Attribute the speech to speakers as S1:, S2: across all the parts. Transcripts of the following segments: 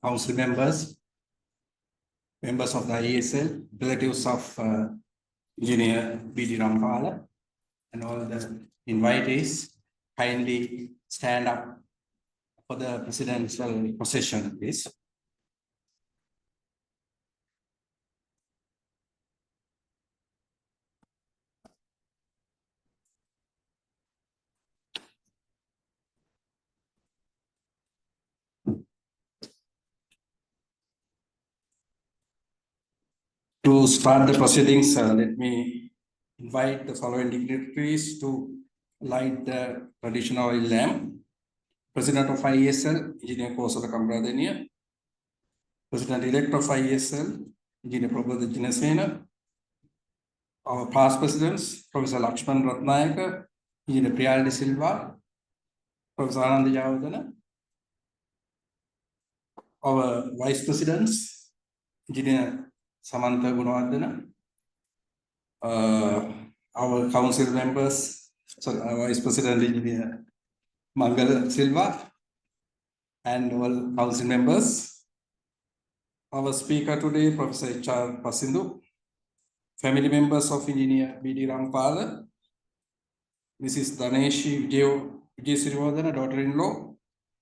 S1: council members, members of the ISL, relatives of Engineer B.D. Rampala, and all the invitees, kindly stand up for the presidential procession, please. To start the proceedings, let me invite the following dignitaries to light the traditional oil lamp. President of ISL, Engineer Kosala Kamradeniya. President-elect of ISL, Engineer Prabodha Jinasena. Our past presidents, Professor Lakshman Ratnayaka, Engineer Priyal De Silva, Professor Anand Javadana. Our vice presidents, Engineer Samantha Gunawardena. Our council members, sorry, our vice president, Engineer Mangala Silva, and all council members. Our speaker today, Professor H.R. Pasindu. Family members of Engineer B.D. Rampala, Mrs. Daneshi Vijayasriwardana, daughter-in-law,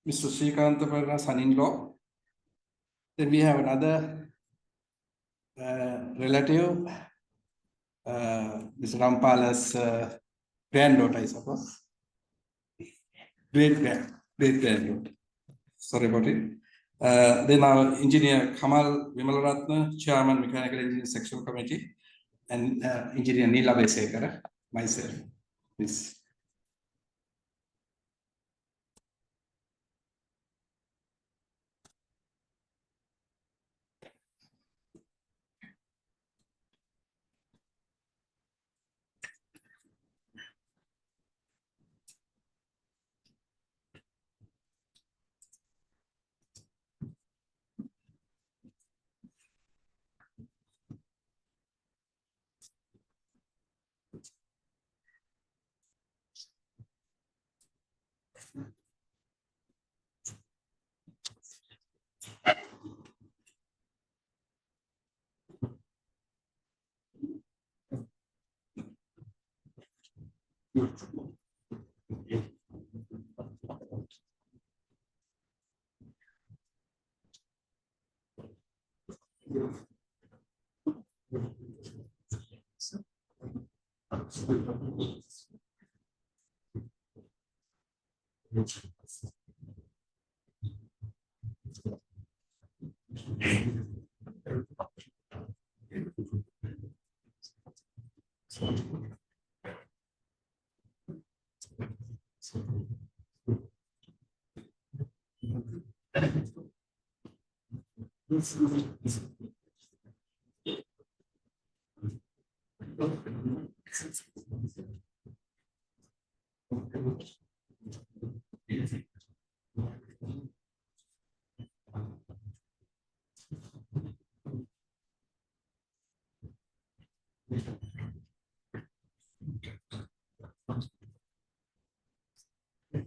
S1: Mr. Srikanta Parana, son-in-law. Then we have another relative, Mr. Rampala's granddaughter, I suppose. Great-granddaughter. Sorry about it. Then our engineer Kamal Vimalaratna, Chairman, Mechanical Engineering Sectional Committee, and Engineer Neela Besekara, myself. Please.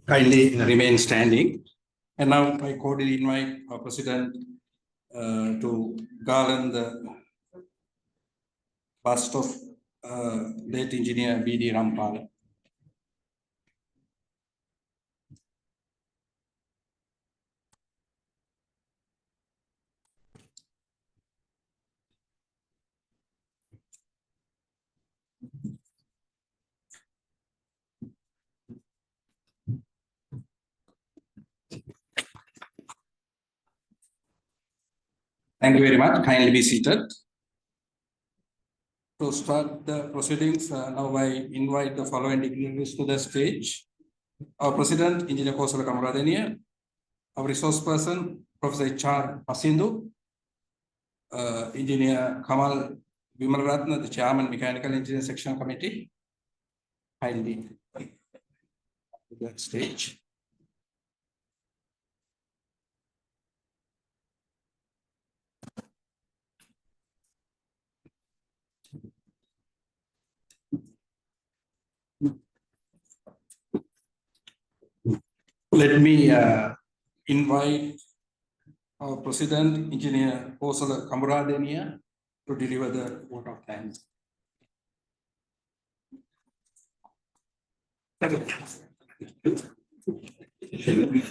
S1: Kindly remain standing. And now I cordially invite our President to garland the bust of late Engineer B.D. Rampala. Thank you very much. Kindly be seated. To start the proceedings, now I invite the following dignitaries to the stage. Our President, Engineer Kosala Kamradeniya. Our resource person, Professor H.R. Pasindu. Engineer Kamal Vimalaratna, the Chairman, Mechanical Engineering Section Committee. Kindly to the stage. Let me invite our President, Engineer Kosala Kamaradenia, to deliver the vote of thanks.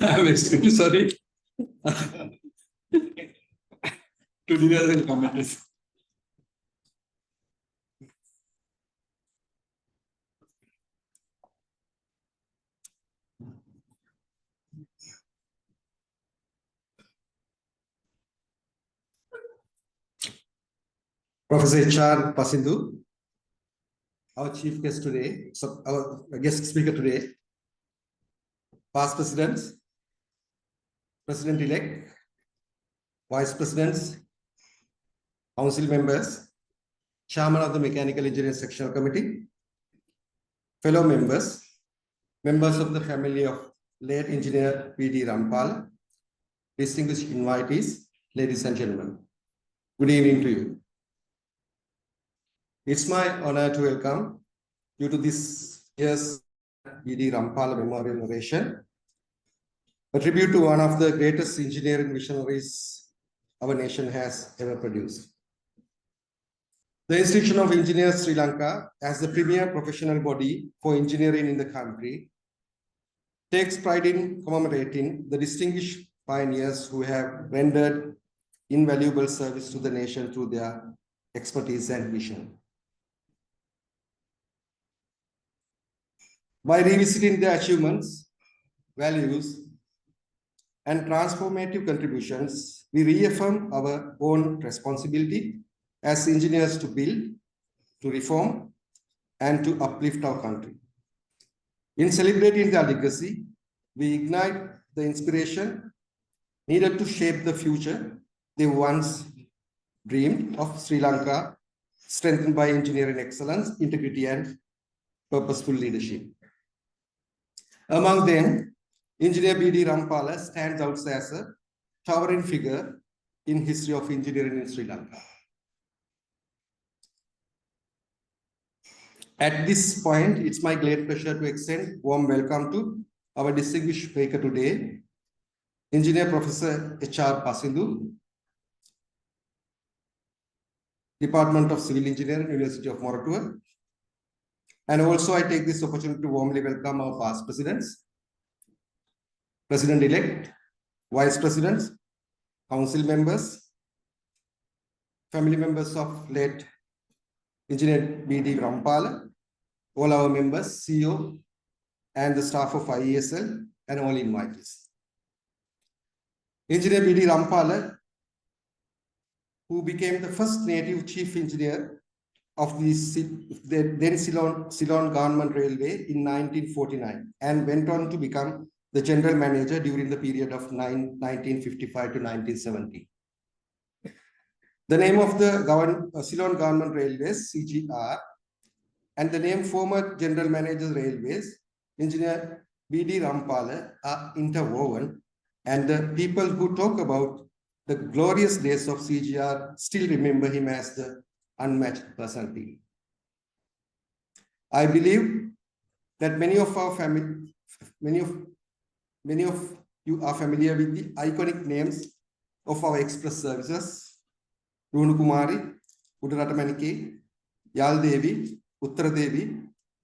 S1: I'm extremely sorry to deliver the comments. Professor H.R. Pasindu, our chief guest today, our guest speaker today, past presidents, president-elect, vice presidents, council members, chairman of the Mechanical Engineering Sectional Committee, fellow members, members of the family of late engineer P.D. Rampala, distinguished invitees, ladies and gentlemen, good evening to you. It's my honor to welcome you to this year's P.D. Rampala Memorial Oration, a tribute to one of the greatest engineering visionaries our nation has ever produced. The Institution of Engineers Sri Lanka, as the premier professional body for engineering in the country, takes pride in commemorating the distinguished pioneers who have rendered invaluable service to the nation through their expertise and vision. By revisiting their achievements, values, and transformative contributions, we reaffirm our own responsibility as engineers to build, to reform, and to uplift our country. In celebrating their legacy, we ignite the inspiration needed to shape the future they once dreamed of Sri Lanka, strengthened by engineering excellence, integrity, and purposeful leadership. Among them, Engineer P.D. Rampala stands out as a towering figure in history of engineering in Sri Lanka. At this point, it's my great pleasure to extend warm welcome to our distinguished speaker today, Engineer Professor H.R. Pasindu, Department of Civil Engineering, University of Moratuwa. And also I take this opportunity to warmly welcome our past presidents, President-elect, Vice Presidents, Council members, family members of late Engineer P.D. Rampala, all our members, CEO, and the staff of IESL, and all invitees. Engineer P.D. Rampala, who became the first native chief engineer of the then Ceylon Government Railway in 1949, and went on to become the general manager during the period of 1955 to 1970. The name of the Ceylon Government Railways, CGR, and the name former General Manager Railways, Engineer P.D. Rampala, are interwoven, and the people who talk about the glorious days of CGR still remember him as the unmatched personality. I believe that many of you are familiar with the iconic names of our express services: Runu Kumari, Udarata Manike, Yal Devi, Uttara Devi,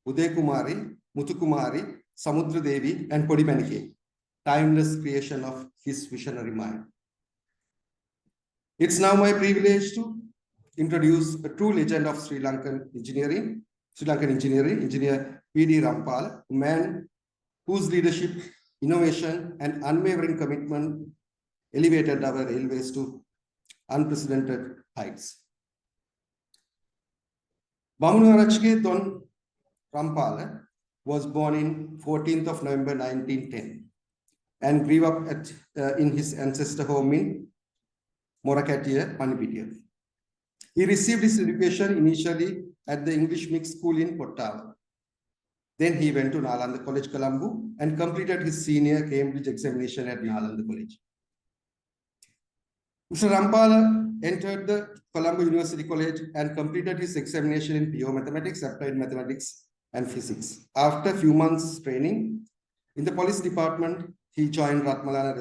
S1: Uday Kumari, Muthu Kumari, Samudra Devi, and Podi Manike, timeless creation of his visionary mind. It's now my privilege to introduce a true legend of Sri Lankan engineering, Engineer P.D. Rampala, a man whose leadership, innovation, and unwavering commitment elevated our railways to unprecedented heights. Bamunarachke Don Rampala was born in 14th of November 1910 and grew up in his ancestor home in Morakatia, Panipitiya. He received his education initially at the English Mixed School in Pottava. Then he went to Nalanda College, Colombo, and completed his senior Cambridge examination at Nalanda College. Mr. Rampala entered the Colombo University College and completed his examination in pure mathematics, applied mathematics, and physics. After a few months training in the police department,
S2: he joined Rampala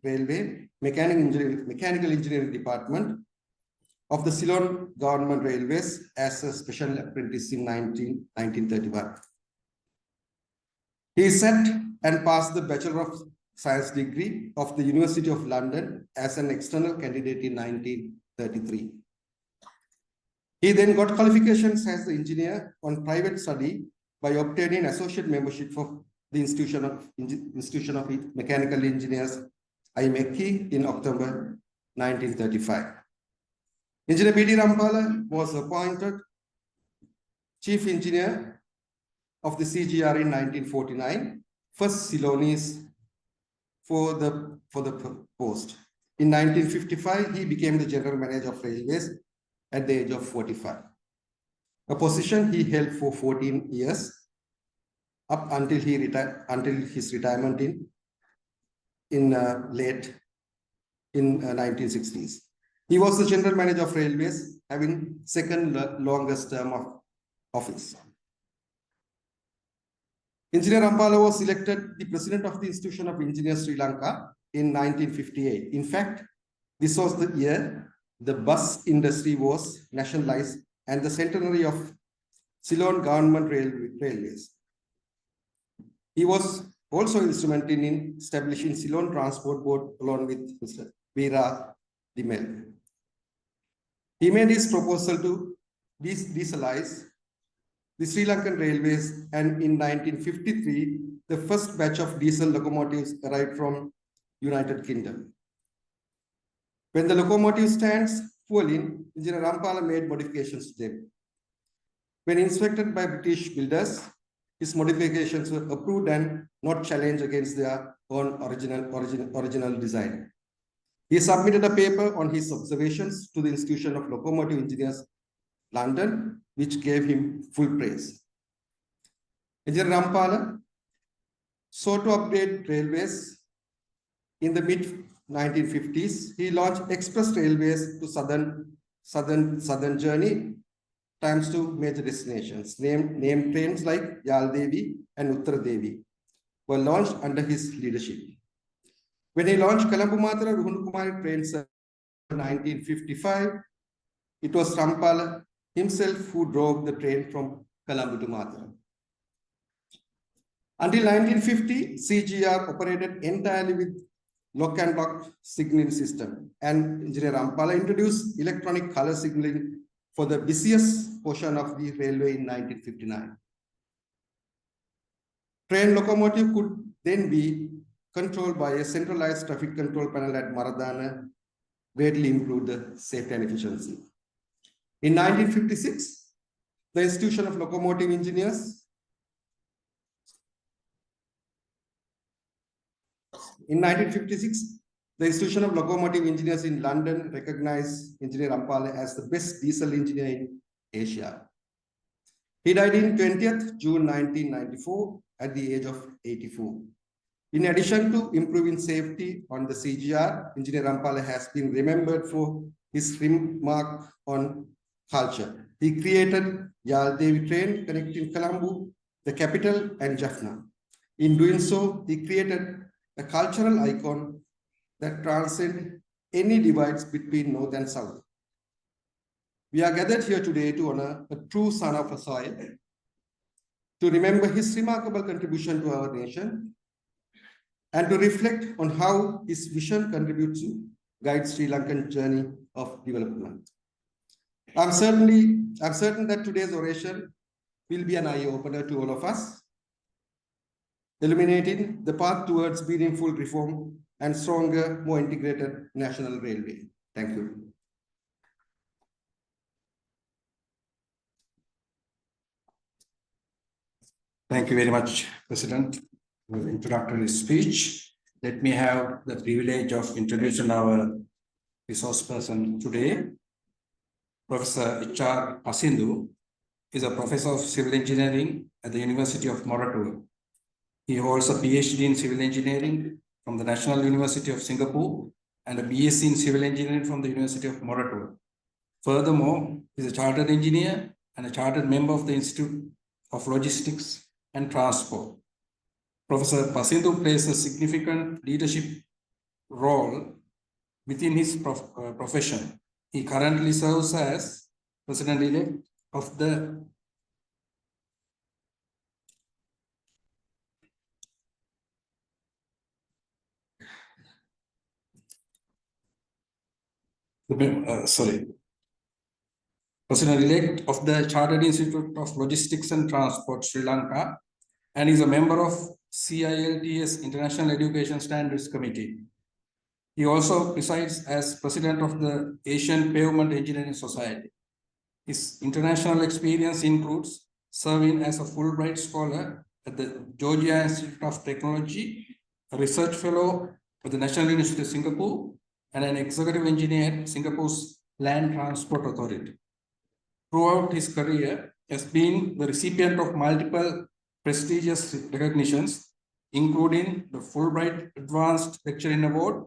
S2: Railway Mechanical Engineering Department of the Ceylon Government Railways as a special apprentice in 1931. He sat and passed the Bachelor of Science degree of the University of London as an external candidate in 1933. He then got qualifications as an engineer on private study by obtaining associate membership for the Institution of Mechanical Engineers, IMechE, in October 1935. Engineer B.D. Rampala was appointed Chief Engineer of the CGR in 1949, first Ceylonese for the post. In 1955, he became the General Manager of Railways at the age of 45, a position he held for 14 years, up until his retirement in 1960s. He was the General Manager of Railways, having second longest term of office. Engineer Rampala was elected the President of the Institution of Engineers Sri Lanka in 1958. In fact, this was the year the bus industry was nationalized and the centenary of Ceylon Government Railways. He was also instrumental in establishing Ceylon Transport Board along with Mr. Veera Dimel. He made his proposal to dieselize the Sri Lankan Railways, and in 1953, the first batch of diesel locomotives arrived from United Kingdom. When the locomotive stands fueling, Engineer Rampala made modifications to them. When inspected by British builders, his modifications were approved and not challenged against their own original design. He submitted a paper on his observations to the Institution of Locomotive Engineers, London, which gave him full praise. Engineer Rampala sought to upgrade railways. In the mid-1950s, he launched express railways to southern journey times to major destinations. Named trains like Yal Devi and Uttara Devi were launched under his leadership. When he launched Colombo-Mathura Ruhunkumari train service in 1955, it was Rampala himself who drove the train from Colombo to Mathura. Until 1950, CGR operated entirely with lock and lock signaling system, and Engineer Rampala introduced electronic color signaling for the busiest portion of the railway in 1959. Train locomotive could then be controlled by a centralized traffic control panel at Maradana, greatly improved the safety and efficiency. In 1956, the Institution of Locomotive Engineers in London recognized Engineer Rampala as the best diesel engineer in Asia. He died in 20th June 1994 at the age of 84. In addition to improving safety on the CGR, Engineer Rampala has been remembered for his remark on culture. He created Yal Devi train connecting Colombo, the capital, and Jaffna. In doing so, he created a cultural icon that transcends any divides between North and South. We are gathered here today to honor a true son of a soil, to remember his remarkable contribution to our nation, and to reflect on how his vision contributes to guide Sri Lankan journey of development. I'm certain that today's oration will be an eye-opener to all of us, illuminating the path towards meaningful reform and stronger, more integrated national railway. Thank you.
S1: Thank you very much, President, for the introductory speech. Let me have the privilege of introducing our resource person today. Professor H.R. Asindu is a professor of civil engineering at the University of Moratuwa. He holds a PhD in civil engineering from the National University of Singapore and a BSc in civil engineering from the University of Moratuwa. Furthermore, he is a chartered engineer and a chartered member of the Institute of Logistics and Transport. Professor Pasindu plays a significant leadership role within his profession. He currently serves as President-elect of the President-elect of the Chartered Institute of Logistics and Transport, Sri Lanka, and is a member of CILTS International Education Standards Committee. He also presides as president of the Asian Pavement Engineering Society. His international experience includes serving as a Fulbright scholar at the Georgia Institute of Technology, a research fellow at the National University of Singapore, and an executive engineer at Singapore's Land Transport Authority. Throughout his career, he has been the recipient of multiple prestigious recognitions, including the Fulbright Advanced Lecturing Award,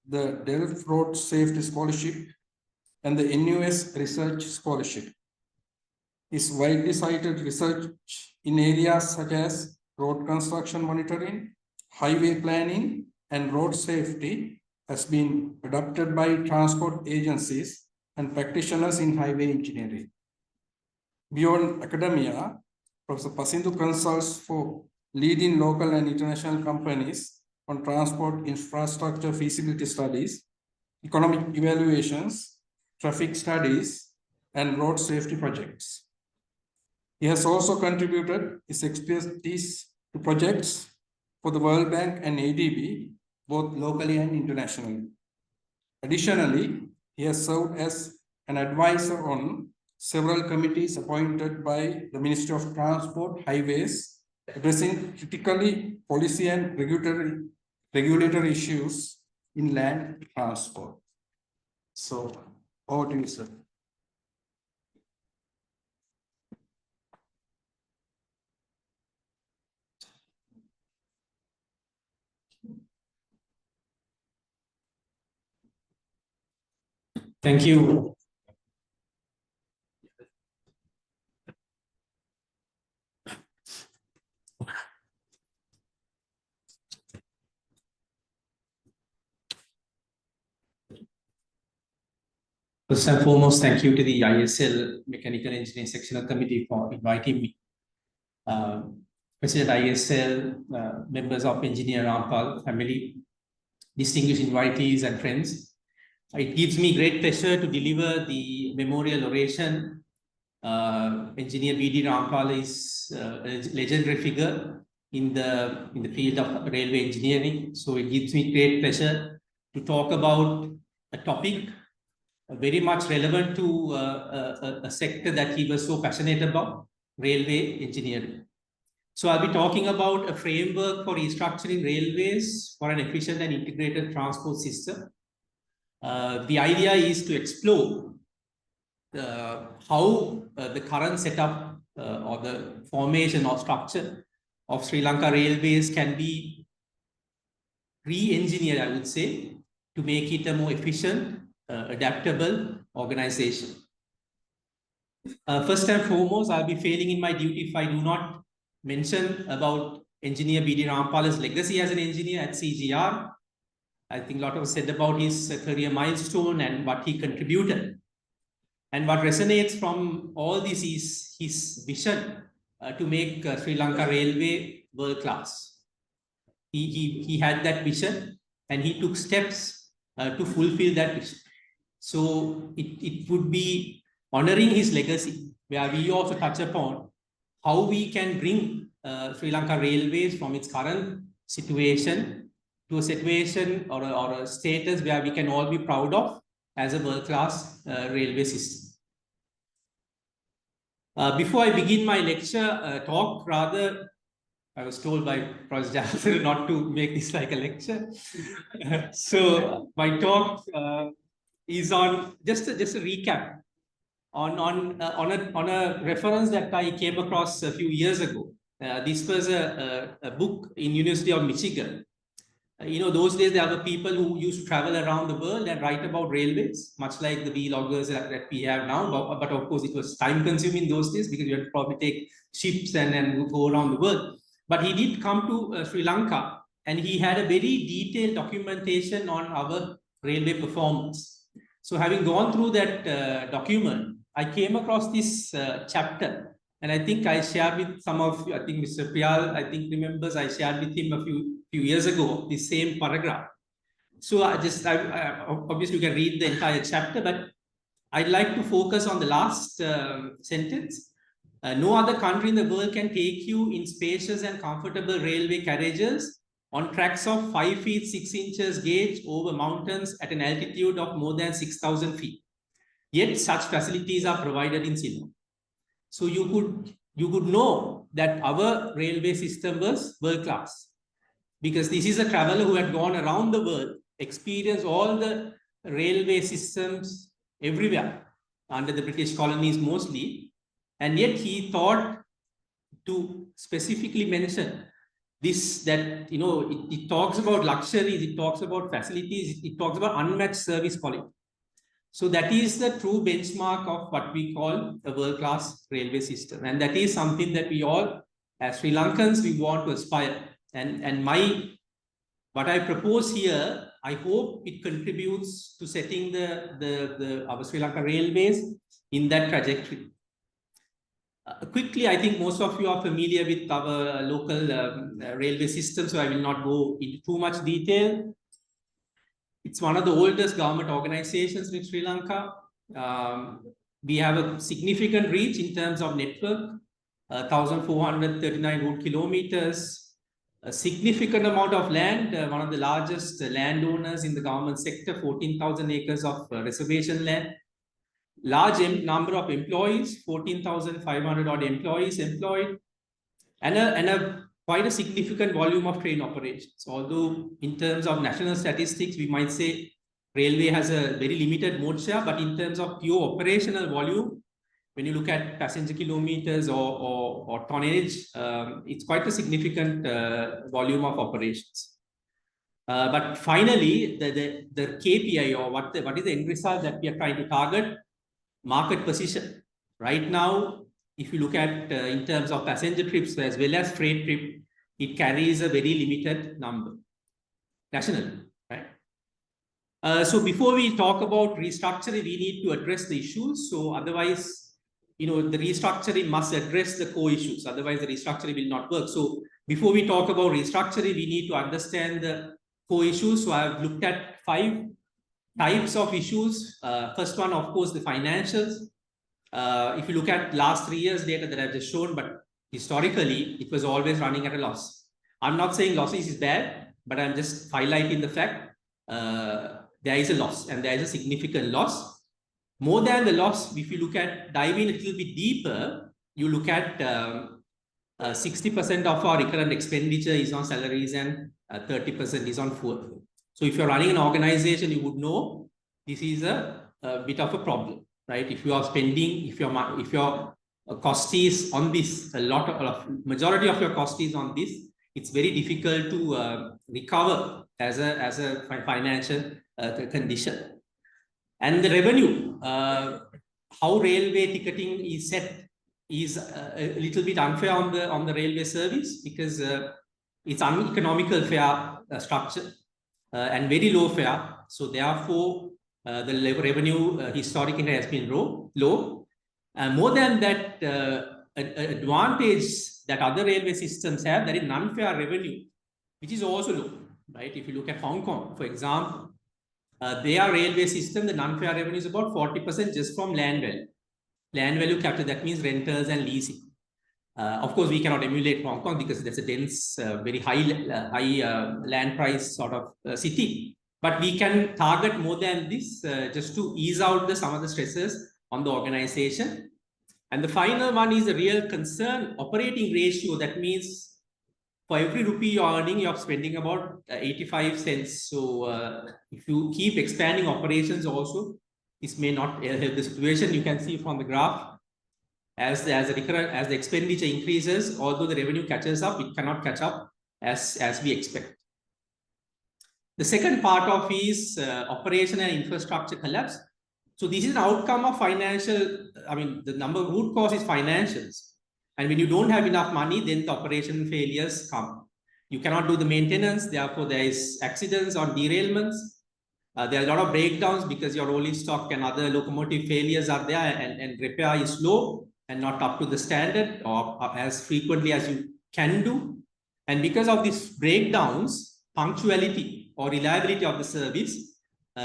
S1: the Delft Road Safety Scholarship, and the NUS Research Scholarship. His widely cited research in areas such as road construction monitoring, highway planning, and road safety has been adopted by transport agencies and practitioners in highway engineering. Beyond academia, Professor Pasindu consults for leading local and international companies on transport infrastructure feasibility studies, economic evaluations, traffic studies, and road safety projects. He has also contributed his expertise to projects for the World Bank and ADB, both locally and internationally. Additionally, he has served as an advisor on several committees appointed by the Ministry of Transport, Highways, addressing critically policy and regulatory issues in land transport. So, over to you, sir.
S3: Thank you. First and foremost, thank you to the ISL Mechanical Engineering Sectional Committee for inviting me. President ISL, members of Engineer Rampala family, distinguished invitees and friends. It gives me great pleasure to deliver the memorial oration. Engineer B.D. Rampala is a legendary figure in the field of railway engineering. So it gives me great pleasure to talk about a topic very much relevant to a sector that he was so passionate about, railway engineering. So I'll be talking about a framework for restructuring railways for an efficient and integrated transport system. The idea is to explore how the current setup or the formation or structure of Sri Lanka railways can be re-engineered, I would say, to make it a more efficient, adaptable organization. First and foremost, I'll be failing in my duty if I do not mention about Engineer B.D. Rampala's legacy as an engineer at CGR. I think a lot was said about his career milestone and what he contributed. And what resonates from all this is his vision to make Sri Lanka Railway world class. He had that vision and he took steps to fulfill that vision. So it would be honoring his legacy, where we also touch upon how we can bring Sri Lanka Railways from its current situation to a situation or a status where we can all be proud of as a world-class railway system. Before I begin my lecture talk, rather, I was told by Professor Jalthar not to make this like a lecture. So my talk is on just a recap on a reference that I came across a few years ago. This was a book in University of Michigan. Those days there were people who used to travel around the world and write about railways, much like the vloggers that we have now. But of course, it was time consuming those days because you had to probably take ships and go around the world. but he did come to Sri Lanka, and he had a very detailed documentation on our railway performance. So having gone through that document, I came across this chapter, and I think I shared with some of you. I think Mr. Priyal, I think remembers, I shared with him a few years ago, the same paragraph. So obviously you can read the entire chapter, but I'd like to focus on the last sentence. No other country in the world can take you in spacious and comfortable railway carriages on tracks of 5 feet 6 inches gauge over mountains at an altitude of more than 6,000 feet. Yet such facilities are provided in Ceylon. So you could know that our railway system was world class, because this is a traveler who had gone around the world, experienced all the railway systems everywhere under the British colonies mostly, and yet he thought to specifically mention this, that it talks about luxuries, it talks about facilities, it talks about unmatched service quality. So that is the true benchmark of what we call a world-class railway system, and that is something that we all, as Sri Lankans, we want to aspire. And what I propose here, I hope it contributes to setting our Sri Lanka Railways in that trajectory. Quickly, I think most of you are familiar with our local railway system, so I will not go into too much detail. It's one of the oldest government organizations in Sri Lanka. We have a significant reach in terms of network, 1,439 route kilometers, a significant amount of land, one of the largest landowners in the government sector, 14,000 acres of reservation land, large number of employees, 14,500 odd employees employed, and quite a significant volume of train operations. Although in terms of national statistics, we might say railway has a very limited mode share, but in terms of pure operational volume, when you look at passenger kilometers or tonnage, it's quite a significant volume of operations. But finally, the KPI, or what is the end result that we are trying to target? Market position. Right now, if you look at in terms of passenger trips as well as freight trip, it carries a very limited number nationally, right? So before we talk about restructuring, we need to address the issues. So otherwise, the restructuring must address the core issues. Otherwise, the restructuring will not work. So before we talk about restructuring, we need to understand the core issues. So I have looked at 5 types of issues. First one, of course, the financials. If you look at last 3 years data that I've just shown, but historically, it was always running at a loss. I'm not saying losses is bad, but I'm just highlighting the fact there is a loss, and there is a significant loss. More than the loss, if you dive in a little bit deeper, you look at 60% of our recurrent expenditure is on salaries and 30% is on fuel. So if you're running an organization, you would know this is a bit of a problem, right? If you are spending, if your cost is on this, majority of your cost is on this, it's very difficult to recover as a financial condition. And the revenue, how railway ticketing is set is a little bit unfair on the railway service, because it's uneconomical fare structure and very low fare. So therefore, the revenue historically has been low. More than that, advantage that other railway systems have, that is non-fare revenue, which is also low, right? If you look at Hong Kong, for example, their railway system, the non-fare revenue is about 40% just from land value. Land value capture, that means rentals and leasing. Of course, we cannot emulate Hong Kong because that's a dense, very high land price sort of city. But we can target more than this just to ease out some of the stresses on the organization. And the final one is the real concern, operating ratio. That means for every rupee you're earning, you're spending about 85 cents. So if you keep expanding operations also, this may not help the situation. You can see from the graph, as the expenditure increases, although the revenue catches up, it cannot catch up as we expect. The second part of is operational and infrastructure collapse. So this is an outcome of financial, the root cause is financials. And when you don't have enough money, then the operation failures come. You cannot do the maintenance, therefore there is accidents or derailments. There are a lot of breakdowns because your rolling stock and other locomotive failures are there, and repair is low and not up to the standard or as frequently as you can do. And because of these breakdowns, punctuality or reliability of the service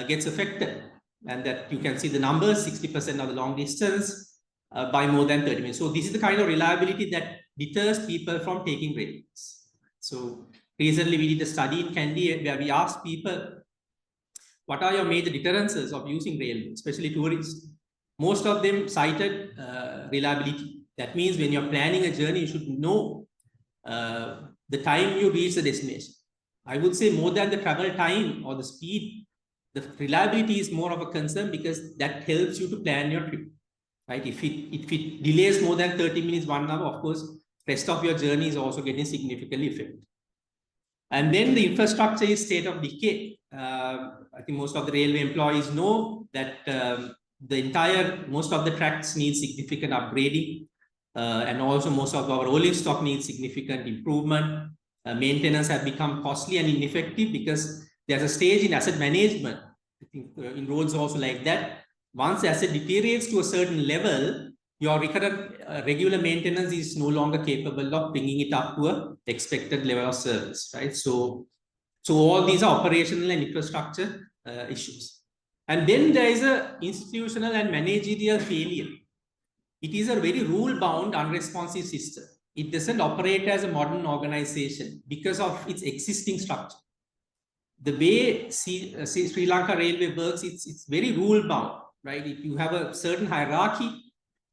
S3: gets affected. And that you can see the numbers, 60% of the long distance by more than 30 minutes. So this is the kind of reliability that deters people from taking railways. So recently we did a study in Kandy where we asked people, what are your major deterrences of using railway, especially tourists? Most of them cited reliability. That means when you're planning a journey, you should know the time you reach the destination. I would say more than the travel time or the speed, the reliability is more of a concern because that helps you to plan your trip, right? If it delays more than 30 minutes, 1 hour, of course, rest of your journey is also getting significantly affected. And then the infrastructure is state of decay. I think most of the railway employees know that most of the tracks need significant upgrading. And also most of our rolling stock needs significant improvement. Maintenance have become costly and ineffective because there's a stage in asset management. I think in roads also like that. Once the asset deteriorates to a certain level, your recurrent regular maintenance is no longer capable of bringing it up to a expected level of service, right? So all these are operational and infrastructure issues. And then there is a institutional and managerial failure. It is a very rule-bound, unresponsive system. It doesn't operate as a modern organization because of its existing structure. The way Sri Lanka Railway works, it's very rule-bound, right? If you have a certain hierarchy,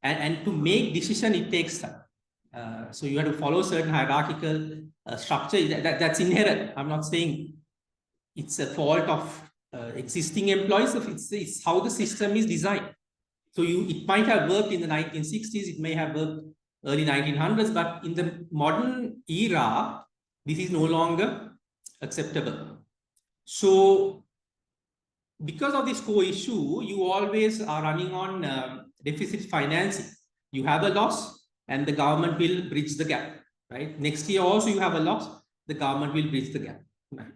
S3: and to make decision, it takes time. So you have to follow certain hierarchical structure. That's inherent. I'm not saying it's a fault of existing employees. It's how the system is designed. So it might have worked in the 1960s. It may have worked early 1900s, but in the modern era, this is no longer acceptable. So because of this core issue, you always are running on deficit financing. You have a loss and the government will bridge the gap, right? Next year also you have a loss, the government will bridge the gap, right?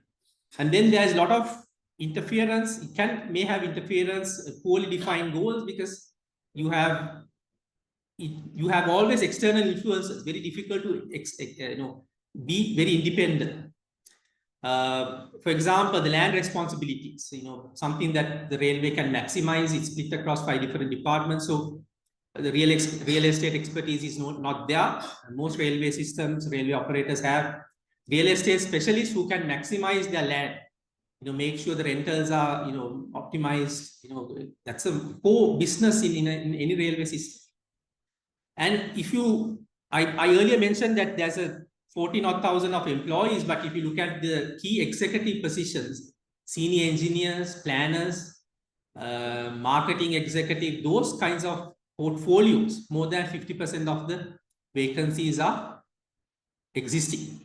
S3: And then there's a lot of interference. It may have interference, poorly defined goals, because you have always external influences, very difficult to be very independent. For example, the land responsibilities, something that the railway can maximize. It's split across 5 different departments. So the real estate expertise is not there. Most railway systems, railway operators have real estate specialists who can maximize their land. Make sure the rentals are, optimized. That's a core business in any railway system. And I earlier mentioned that there's a 14,000 of employees, but if you look at the key executive positions, senior engineers, planners, marketing executive, those kinds of portfolios, more than 50% of the vacancies are existing.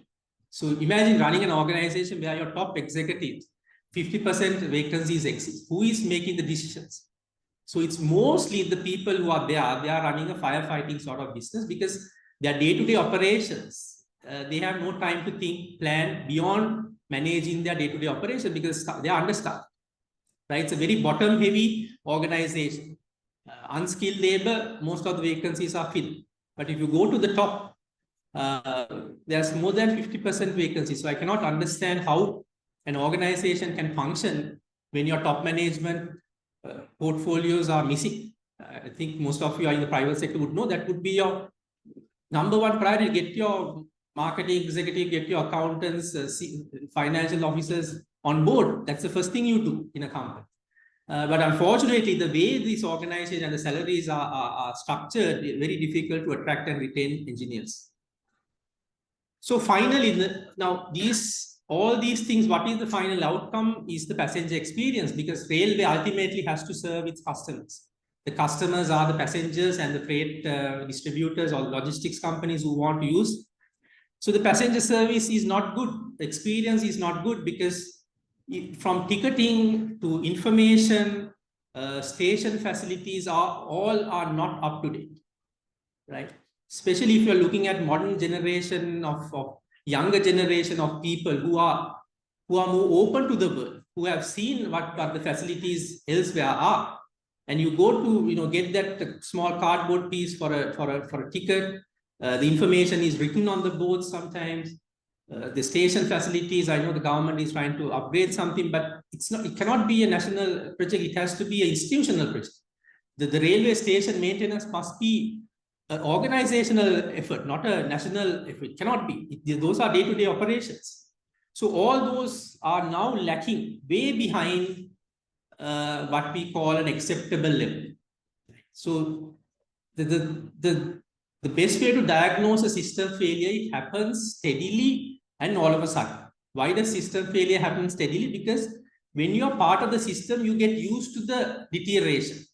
S3: So imagine running an organization where your top executives, 50% vacancies exist. Who is making the decisions? So it's mostly the people who are there. They are running a firefighting sort of business because their day-to-day operations, they have no time to think, plan beyond managing their day-to-day operation because they are understaffed, right? It's a very bottom-heavy organization. Unskilled labor, most of the vacancies are filled. But if you go to the top, there's more than 50% vacancies. So I cannot understand how an organization can function when your top management portfolios are missing. I think most of you are in the private sector would know that would be your number one priority. Get your marketing executive, get your accountants, financial officers on board. That's the first thing you do in a company. But unfortunately, the way these organizations and the salaries are structured, very difficult to attract and retain engineers. So finally, all these things, what is the final outcome is the passenger experience, because railway ultimately has to serve its customers. The customers are the passengers and the freight distributors or logistics companies who want to use. So the passenger service is not good. The experience is not good because from ticketing to information, station facilities are not up to date, right? especially if you're looking at modern generation of younger generation of people who are more open to the world, who have seen what the facilities elsewhere are. And you go to, get that small cardboard piece for a ticket. The information is written on the board sometimes. The station facilities, I know the government is trying to upgrade something, but it cannot be a national project. It has to be an institutional project. The railway station maintenance must be an organizational effort, not a national effort. It cannot be. Those are day-to-day operations. So all those are now lacking, way behind what we call an acceptable level. So the best way to diagnose a system failure, it happens steadily and all of a sudden. Why does system failure happen steadily? Because when you are part of the system, you get used to the deterioration.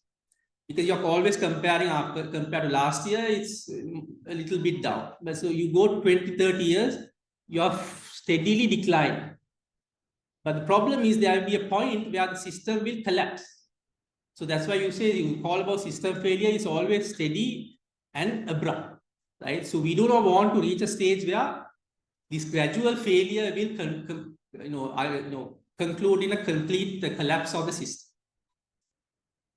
S3: Because you're always compared to last year, it's a little bit down. But so you go 20, 30 years, you're steadily declining. But the problem is there will be a point where the system will collapse. So that's why you say you call about system failure is always steady and abrupt, right? So we do not want to reach a stage where this gradual failure will conclude in a complete collapse of the system.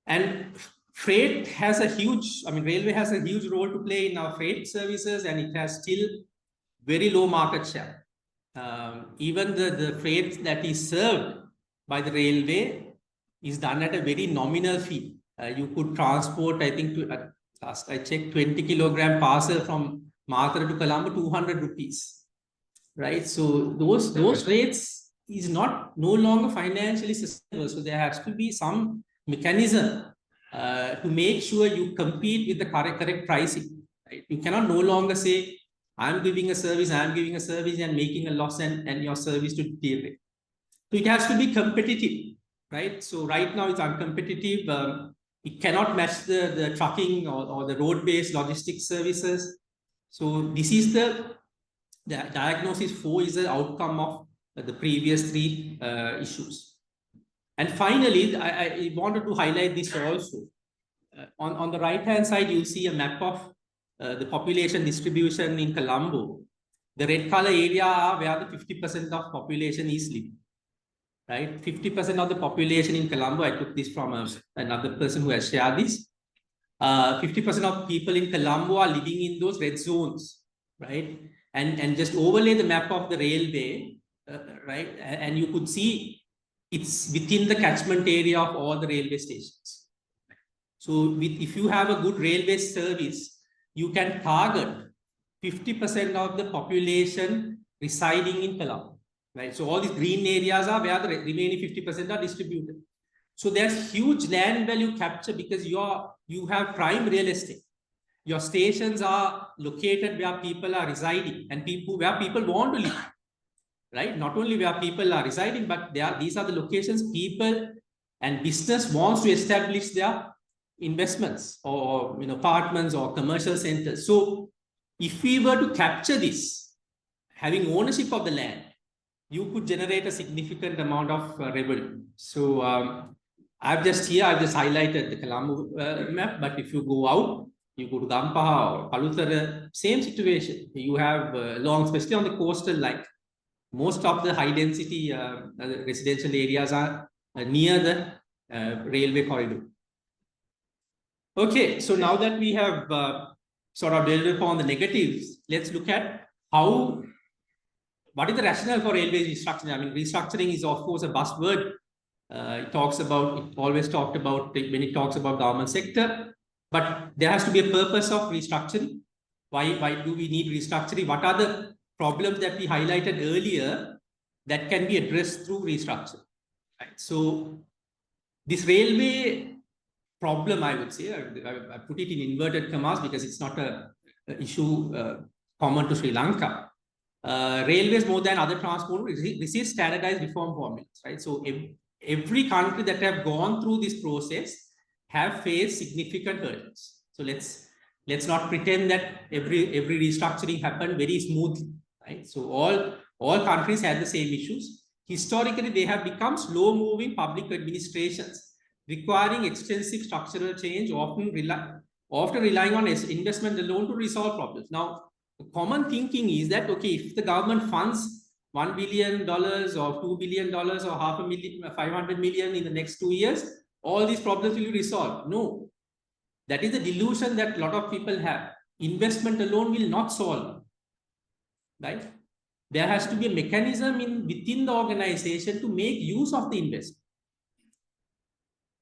S3: And freight has a huge, railway has a huge role to play in our freight services, and it has still very low market share. Even the freight that is served by the railway is done at a very nominal fee. You could transport, I think, last I checked, 20 kilogram parcel from Mathura to Colombo, 200 rupees, right? So those rates is no longer financially sustainable. So there has to be some mechanism to make sure you compete with the correct pricing. Right? You cannot no longer say, I'm giving a service and making a loss and your service to deteriorate. So it has to be competitive, right? So right now it's uncompetitive. It cannot match the trucking or the road-based logistics services. So this is the diagnosis 4 is the outcome of the previous 3 issues. And finally, I wanted to highlight this also. On the right-hand side, you see a map of the population distribution in Colombo. The red color area are where the 50% of population is living, right? 50% of the population in Colombo, I took this from another person who has shared this. 50% of people in Colombo are living in those red zones, right? And just overlay the map of the railway, right? And you could see it's within the catchment area of all the railway stations. So if you have a good railway service, you can target 50% of the population residing in Colombo, right? So all these green areas are where the remaining 50% are distributed. So there's huge land value capture because you have prime real estate. Your stations are located where people are residing and where people want to live, right? Not only where people are residing, but these are the locations people and business wants to establish their investments or apartments or commercial centers. So if we were to capture this, having ownership of the land, you could generate a significant amount of revenue. So I've just highlighted the Colombo map, but if you go out, you go to Rampala or Palutara, same situation. You have especially on the coastal line, most of the high density residential areas are near the railway corridor. Okay, so now that we have sort of delved upon the negatives, let's look at what is the rationale for railway restructuring? Restructuring is of course a buzzword. It always talked about when it talks about government sector, but there has to be a purpose of restructuring. Why do we need restructuring? What are the problems that we highlighted earlier that can be addressed through restructuring? Right? So this railway problem, I would say, I put it in inverted commas because it's not an issue common to Sri Lanka. Railways, more than other transport, receive standardized reform formulas, right? So every country that have gone through this process have faced significant hurdles. So let's not pretend that every restructuring happened very smoothly, right? So all countries had the same issues. Historically, they have become slow-moving public administrations, requiring extensive structural change, often often relying on investment alone to resolve problems. Now, the common thinking is that, okay, if the government funds $1 billion or $2 billion or $500 million in the next 2 years, all these problems will be resolved. No, that is the delusion that a lot of people have. Investment alone will not solve, right? There has to be a mechanism within the organization to make use of the investment.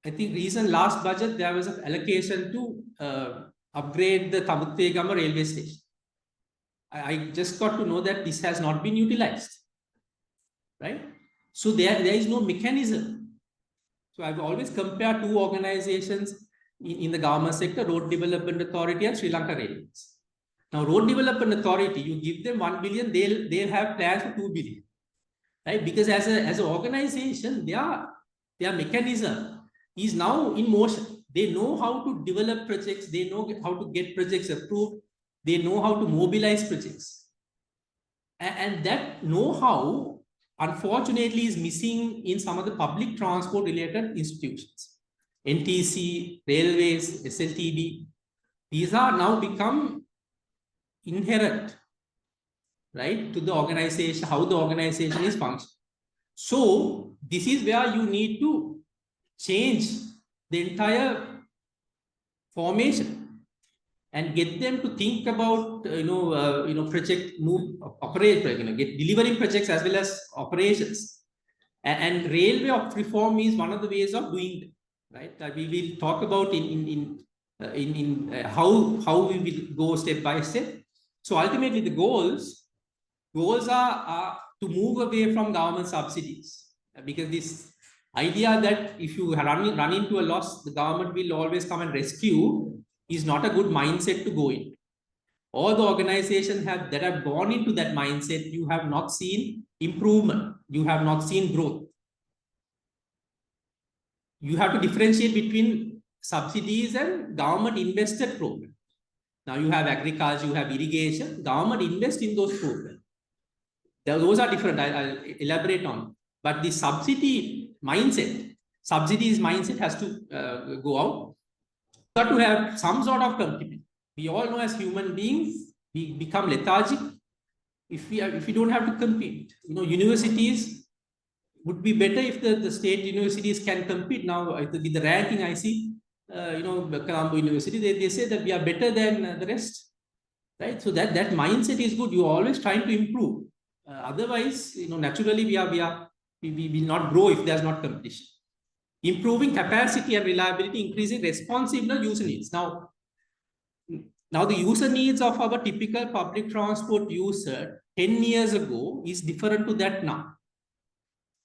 S3: I think recent last budget, there was an allocation to upgrade the Tamutegama railway station. I just got to know that this has not been utilized, right? So there is no mechanism. So I've always compared two organizations in the government sector, Road Development Authority and Sri Lanka Railways. Now, Road Development Authority, you give them 1 billion, they'll have plans for 2 billion, right? Because as an organization, their mechanism is now in motion. They know how to develop projects. They know how to get projects approved. They know how to mobilize projects. And that know-how, unfortunately, is missing in some of the public transport related institutions. NTC, railways, SLTB, these are now become inherent, right, to the organization, how the organization is functioning. So this is where you need to change the entire formation and get them to think about project operate, get delivering projects as well as operations. And railway reform is one of the ways of doing it, right? We will talk about in how we will go step by step. So ultimately, the goals are to move away from government subsidies, because this idea that if you run into a loss, the government will always come and rescue is not a good mindset to go in. All the organizations that have gone into that mindset, you have not seen improvement. You have not seen growth. You have to differentiate between subsidies and government invested programs. Now you have agriculture, you have irrigation, government invest in those programs. Those are different, I'll elaborate on. But the subsidies mindset has to go out. You have to have some sort of commitment. We all know as human beings, we become lethargic if we don't have to compete. Universities would be better if the state universities can compete. Now, with the ranking I see, Colombo University, they say that we are better than the rest, right? So that mindset is good. You're always trying to improve. Otherwise, naturally we will not grow if there's not competition. Improving capacity and reliability, increasing responsiveness user needs. Now the user needs of our typical public transport user 10 years ago is different to that now,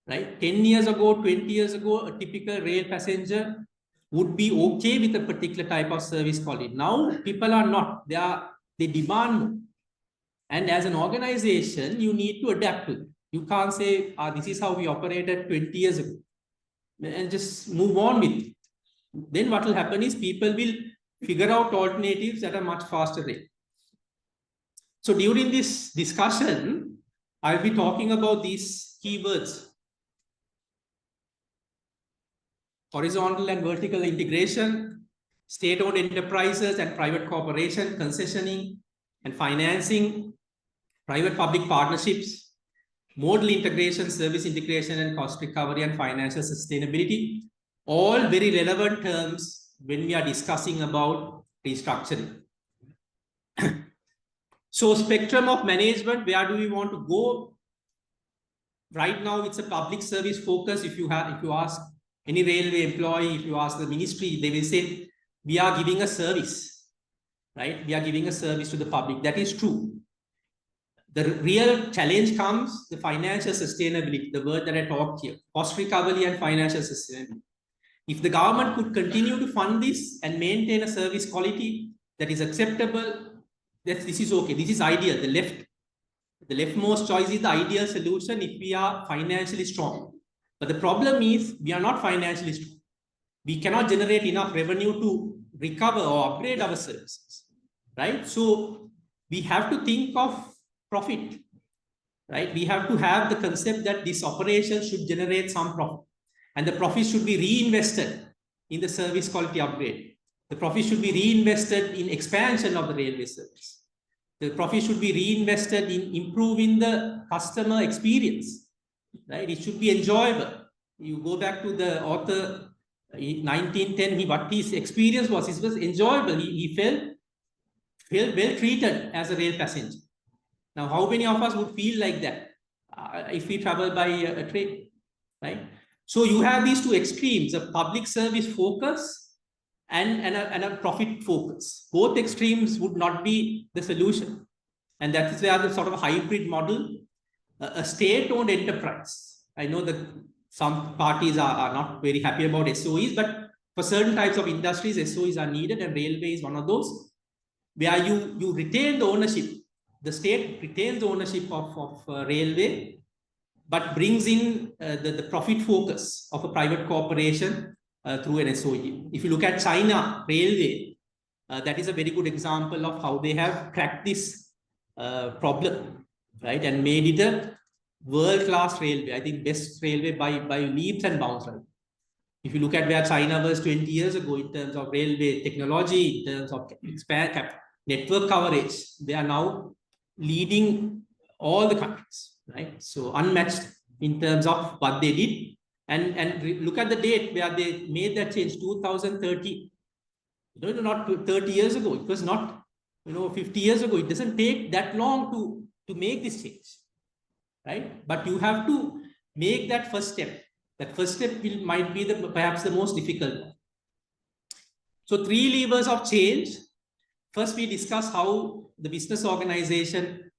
S3: right? 10 years ago, 20 years ago, a typical rail passenger would be okay with a particular type of service quality. Now people are not. They demand more. And as an organization, you need to adapt to it. You can't say, this is how we operated 20 years ago, and just move on with it. Then what will happen is people will figure out alternatives at a much faster rate. So during this discussion, I'll be talking about these keywords: horizontal and vertical integration, state-owned enterprises and private corporation, concessioning and financing, private-public partnerships, modal integration, service integration, and cost recovery and financial sustainability. All very relevant terms when we are discussing about restructuring. So spectrum of management, where do we want to go? Right now, it's a public service focus. If you ask any railway employee, if you ask the ministry, they will say, we are giving a service, right? We are giving a service to the public. That is true. The real challenge comes the financial sustainability, the word that I talked here, cost recovery and financial sustainability. If the government could continue to fund this and maintain a service quality that is acceptable, this is okay. This is ideal. The leftmost choice is the ideal solution if we are financially strong. But the problem is we are not financially strong. We cannot generate enough revenue to recover or upgrade our services, right? So we have to think of profit, right? We have to have the concept that this operation should generate some profit, and the profit should be reinvested in the service quality upgrade. The profit should be reinvested in expansion of the railway service. The profit should be reinvested in improving the customer experience, right? It should be enjoyable. You go back to the author in 1910, what his experience was, it was enjoyable. He felt well treated as a rail passenger. Now, how many of us would feel like that if we travel by a train, right? So you have these two extremes, a public service focus and a profit focus. Both extremes would not be the solution. And that is where the sort of hybrid model, a state-owned enterprise. I know that some parties are not very happy about SOEs, but for certain types of industries, SOEs are needed, and railway is one of those, where you retain the ownership. The state retains ownership of railway, but brings in the profit focus of a private corporation through an SOE. If you look at China railway, that is a very good example of how they have cracked this problem, right, and made it a world-class railway. I think best railway by leaps and bounds. Right? If you look at where China was 20 years ago in terms of railway technology, in terms of network coverage, they are now leading all the countries, right? So unmatched in terms of what they did. And look at the date where they made that change, 2030. Not 30 years ago. It was not, 50 years ago. It doesn't take that long to make this change, right? But you have to make that first step. That first step might be perhaps the most difficult one. So 3 levers of change. First, we discuss how the business organization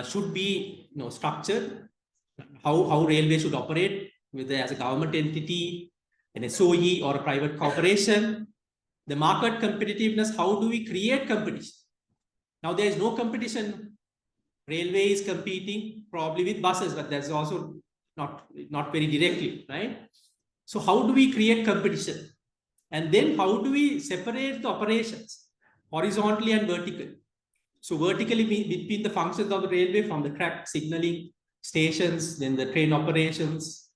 S3: should be structured, how railway should operate, whether as a government entity, an SOE or a private corporation. The market competitiveness, how do we create competition? Now there is no competition. Railway is competing probably with buses, but that's also not very directly, right? So how do we create competition? And then how do we separate the operations horizontally and vertically? So vertically between the functions of the railway, from the track, signaling, stations, then the train operations,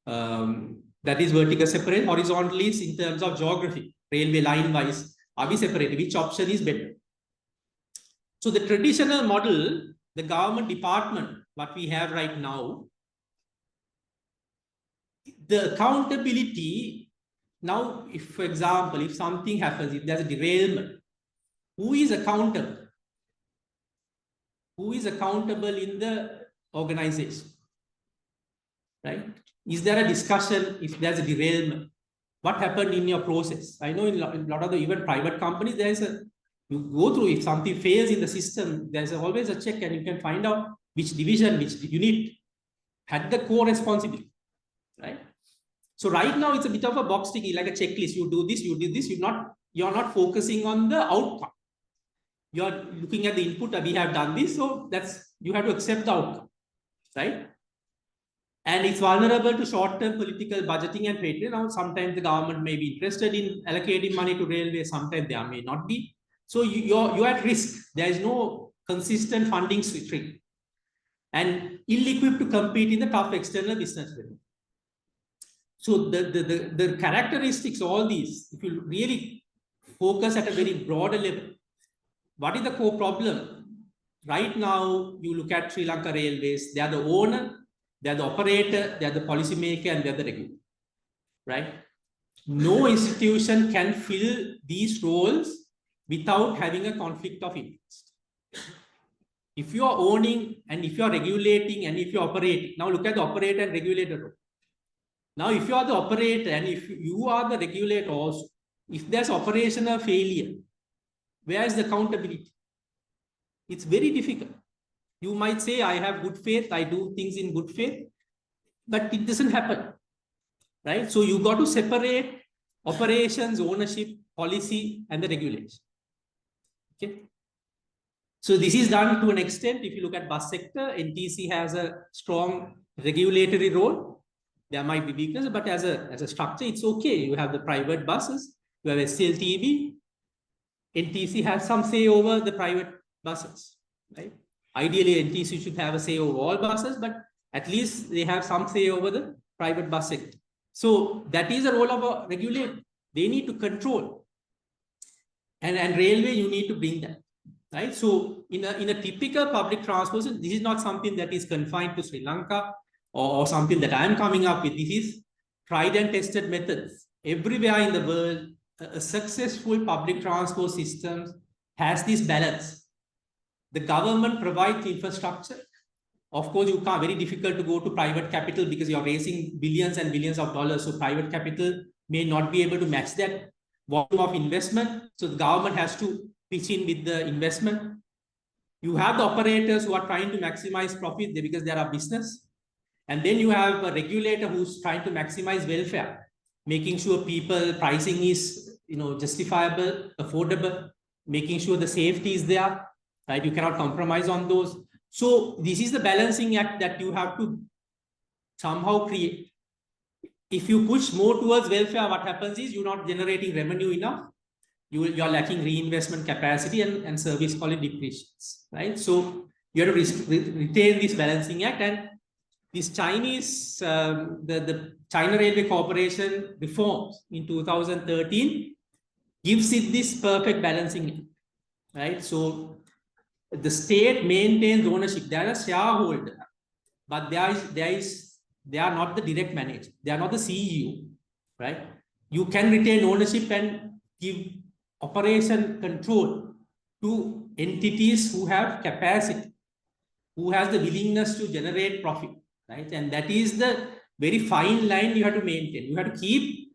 S3: that is vertical separate. Horizontally is in terms of geography, railway line wise, are we separated? Which option is better? So the traditional model, the government department, what we have right now, the accountability, now if, for example, if something happens, if there's a derailment, who is accountable? Who is accountable in the organization, right? Is there a discussion if there's a derailment? What happened in your process? I know in a lot of the even private companies, you go through, if something fails in the system, there's always a check and you can find out which division, which unit had the core responsibility, right? So right now it's a bit of a box ticking, like a checklist. You do this, you do this. You're not focusing on the outcome. You're looking at the input. We have done this, so you have to accept the outcome, right? And it's vulnerable to short-term political budgeting and trade. Now, sometimes the government may be interested in allocating money to railway. Sometimes they may not be. So you're at risk. There is no consistent funding stream, and ill-equipped to compete in the tough external business. So the characteristics, all these, if you really focus at a very broader level, what is the core problem? Right now, you look at Sri Lanka Railways, they are the owner, they are the operator, they are the policymaker, and they are the regulator, right? No institution can fill these roles without having a conflict of interest. If you are owning and if you are regulating and if you are operating, now look at the operator and regulator role. Now, if you are the operator and if you are the regulator also, if there's operational failure, where is the accountability? It's very difficult. You might say, I have good faith, I do things in good faith, but it doesn't happen, right? So you got to separate operations, ownership, policy, and the regulation. Okay. So this is done to an extent. If you look at bus sector, NTC has a strong regulatory role. There might be weaknesses, but as a structure, it's okay. You have the private buses, you have SLTV. NTC has some say over the private buses, right? Ideally, NTC should have a say over all buses, but at least they have some say over the private bus sector. So that is the role of a regulator. They need to control. and railway, you need to bring that, right? So in a typical public transportation, this is not something that is confined to Sri Lanka or something that I'm coming up with. This is tried and tested methods everywhere in the world. A successful public transport system has this balance. The government provides infrastructure. Of course, you can't, very difficult to go to private capital because you're raising billions and billions of dollars. So private capital may not be able to match that volume of investment. So the government has to pitch in with the investment. You have the operators who are trying to maximize profit because they are a business. And then you have a regulator who's trying to maximize welfare, making sure people pricing is, justifiable, affordable, making sure the safety is there, right? You cannot compromise on those. So this is the balancing act that you have to somehow create. If you push more towards welfare, what happens is you're not generating revenue enough. You're lacking reinvestment capacity and service quality depreciates, right? So you have to retain this balancing act. And this Chinese, the China Railway Corporation reforms in 2013 gives it this perfect balancing act, right? So the state maintains ownership. They are a shareholder, but they are not the direct manager. They are not the CEO, right? You can retain ownership and give operation control to entities who have capacity, who has the willingness to generate profit, right? And that is the very fine line you have to maintain. You have to keep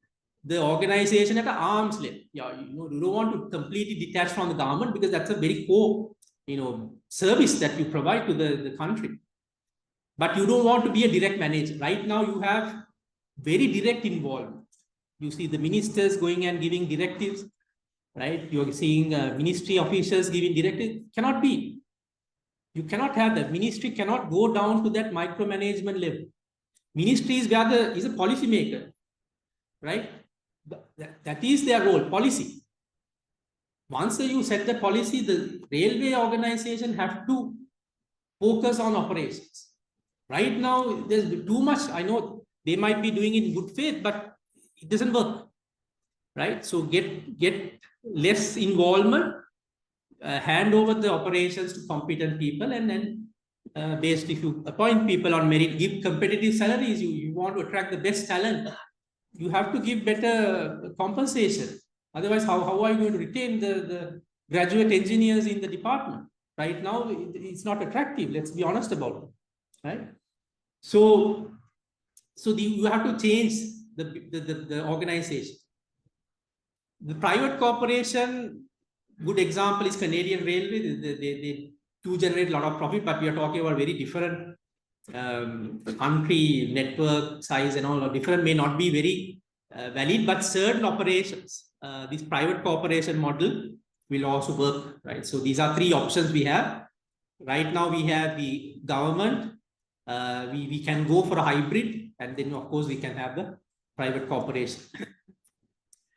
S3: the organization at an arm's length. Yeah, you don't want to completely detach from the government because that's a very core, service that you provide to the country. But you don't want to be a direct manager. Right now, you have very direct involvement. You see the ministers going and giving directives, right? You're seeing ministry officials giving directives. Cannot be. You cannot have that. Ministry cannot go down to that micromanagement level. Ministry is where is a policy maker, right? That is their role, policy. Once you set the policy, the railway organization have to focus on operations. Right now, there's too much. I know they might be doing it in good faith, but it doesn't work, right? So get less involvement, hand over the operations to competent people, and then based, if you appoint people on merit, give competitive salaries. You want to attract the best talent, you have to give better compensation. Otherwise, how are you going to retain the graduate engineers in the department? Right now, it's not attractive. Let's be honest about it, right? So you have to change the organization. The private corporation, good example is Canadian Railway. They do generate a lot of profit, but we are talking about very different country, network size and all different, may not be very valid, but certain operations, this private corporation model will also work, right? So these are three options we have. Right now we have the government, we can go for a hybrid, and then of course we can have the private corporation.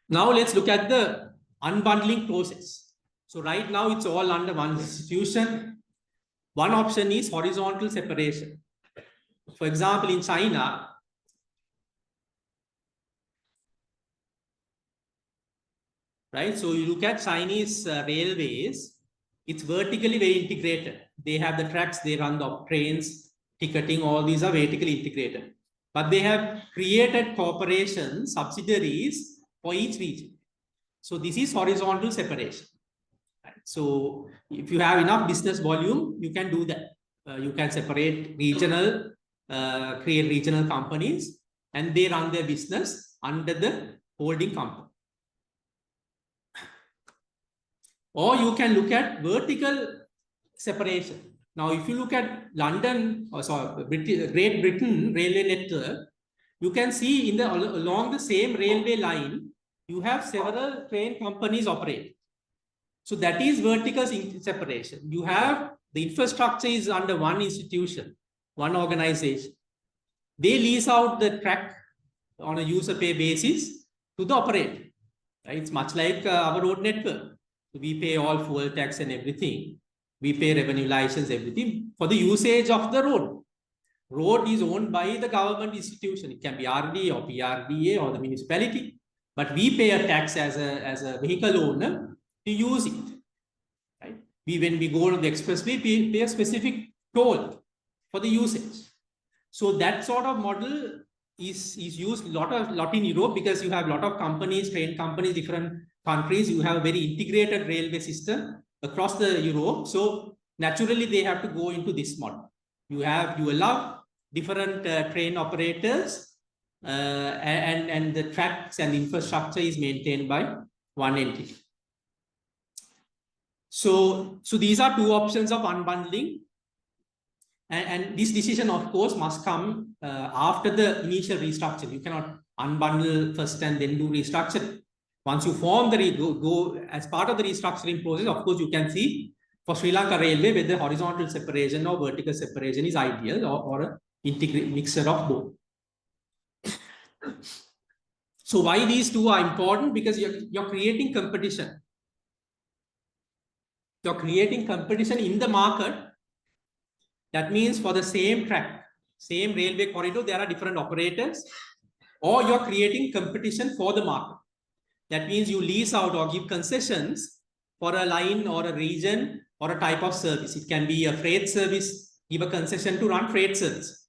S3: Now let's look at the unbundling process. So right now it's all under one institution. One option is horizontal separation. For example, in China, right? So you look at Chinese railways, it's vertically very integrated. They have the tracks, they run the trains, ticketing, all these are vertically integrated. But they have created corporations, subsidiaries for each region. So this is horizontal separation. Right? So if you have enough business volume, you can do that. You can separate regional, create regional companies, and they run their business under the holding company. Or you can look at vertical separation. Now, if you look at London, or sorry, Great Britain railway network, you can see along the same railway line, you have several train companies operate. So that is vertical separation. You have the infrastructure is under one institution, one organization. They lease out the track on a user pay basis to the operator. Right? It's much like our road network. We pay all fuel tax and everything. We pay revenue license, everything for the usage of the road. Road is owned by the government institution. It can be RDA or PRDA or the municipality, but we pay a tax as a vehicle owner to use it. Right? When we go to the expressway, we pay a specific toll for the usage. So that sort of model is used a lot in Europe, because you have a lot of companies, train companies, different countries. You have a very integrated railway system across the Europe. So naturally, they have to go into this model. You allow different train operators, and the tracks and infrastructure is maintained by one entity. So these are two options of unbundling. And this decision, of course, must come after the initial restructure. You cannot unbundle first and then do restructuring. Once you form go as part of the restructuring process, of course, you can see for Sri Lanka Railway whether horizontal separation or vertical separation is ideal, or an integrated mixture of both. So why these two are important? Because you're creating competition. You're creating competition in the market. That means for the same track, same railway corridor, there are different operators, or you're creating competition for the market. That means you lease out or give concessions for a line or a region or a type of service. It can be a freight service, give a concession to run freight service,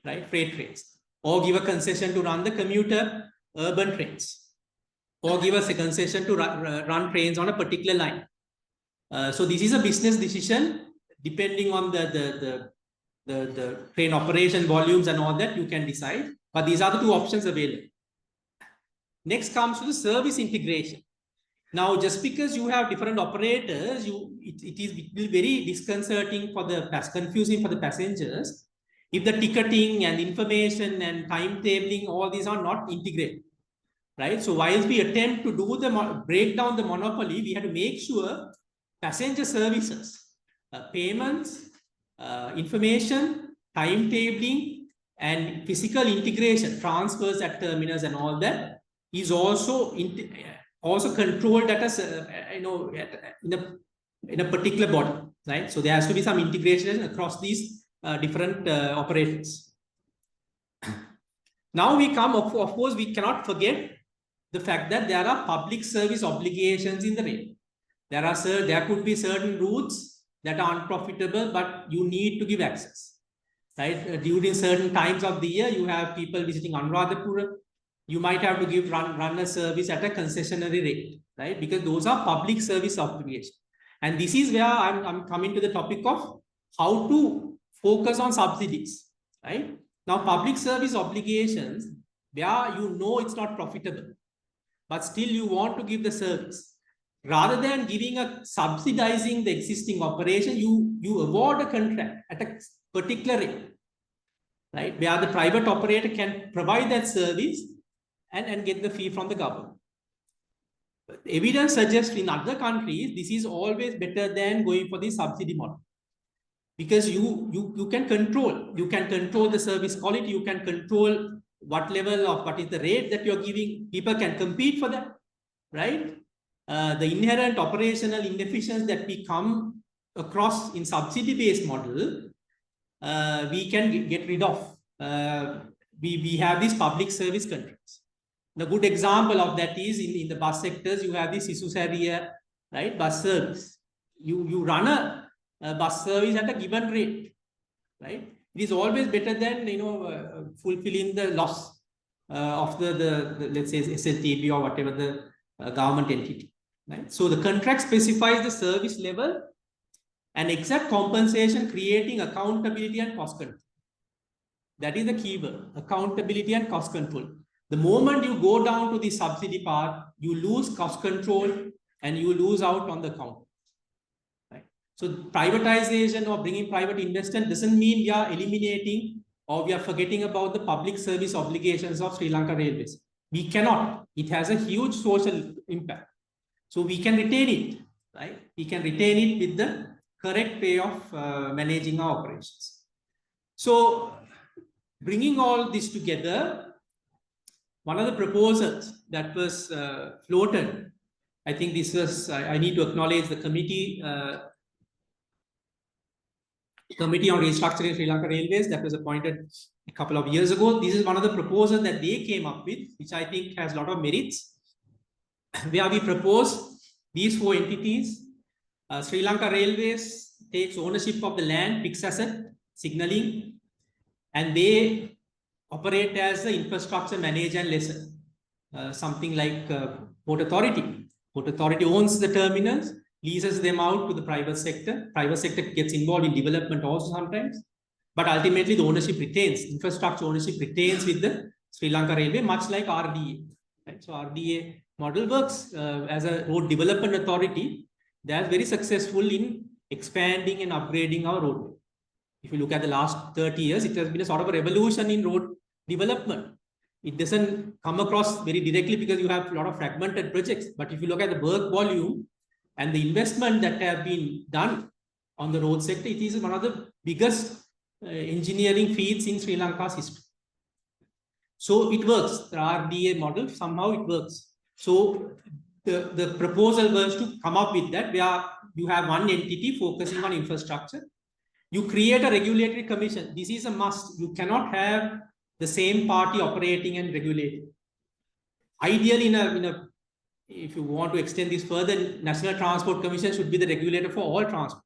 S3: right? Freight trains, or give a concession to run the commuter urban trains, or give us a concession to run trains on a particular line. So this is a business decision. Depending on the train operation volumes and all that, you can decide. But these are the two options available. Next comes to the service integration. Now, just because you have different operators, it will be very disconcerting for confusing for the passengers if the ticketing and information and timetabling, all these are not integrated, right? So while we attempt to break down the monopoly, we have to make sure passenger services, payments, information, timetabling, and physical integration, transfers at terminals and all that is also controlled at in a particular body, right? So there has to be some integration across these different operators. Now we come, of course, we cannot forget the fact that there are public service obligations in the rail. There could be certain routes that are unprofitable, but you need to give access, right? During certain times of the year, you have people visiting Anuradhapura. You might have to run a service at a concessionary rate, right? Because those are public service obligations. And this is where I'm coming to the topic of how to focus on subsidies, right? Now, public service obligations, where it's not profitable, but still you want to give the service. Rather than subsidizing the existing operation, you award a contract at a particular rate, right? Where the private operator can provide that service and get the fee from the government. But evidence suggests in other countries, this is always better than going for the subsidy model. Because you can control the service quality, you can control what is the rate that you're giving. People can compete for that, right? The inherent operational inefficiencies that we come across in subsidy-based model, we can get rid of. We have these public service contracts. The good example of that is in the bus sectors, you have this Isusaria, right? Bus service. You run a bus service at a given rate, right? It is always better than fulfilling the loss of the let's say SLTB or whatever the government entity. Right? So the contract specifies the service level and exact compensation, creating accountability and cost control. That is the key word, accountability and cost control. The moment you go down to the subsidy part, you lose cost control and you lose out on the account. Right? So privatization or bringing private investment doesn't mean we are eliminating or we are forgetting about the public service obligations of Sri Lanka Railways. We cannot. It has a huge social impact. So we can retain it, right? We can retain it with the correct way of managing our operations. So bringing all this together, one of the proposals that was floated, I think this was, I need to acknowledge the Committee on Restructuring Sri Lanka Railways that was appointed a couple of years ago. This is one of the proposals that they came up with, which I think has a lot of merits. Where we propose these four entities. Sri Lanka Railways takes ownership of the land, fixed asset, signaling, and they operate as the infrastructure manager and lessor. Something like Port Authority. Port Authority owns the terminals, leases them out to the private sector. Private sector gets involved in development also sometimes. But ultimately, the ownership retains, infrastructure ownership retains with the Sri Lanka Railway, much like RDA. Right? So RDA model works as a road development authority. They are very successful in expanding and upgrading our road. If you look at the last 30 years, it has been a sort of a revolution in road development. It doesn't come across very directly because you have a lot of fragmented projects. But if you look at the work volume and the investment that have been done on the road sector, it is one of the biggest engineering feats in Sri Lanka's history. So it works. The RDA model, somehow it works. So the proposal was to come up with that, where you have one entity focusing on infrastructure. You create a regulatory commission. This is a must. You cannot have the same party operating and regulating. Ideally, if you want to extend this further, National Transport Commission should be the regulator for all transport.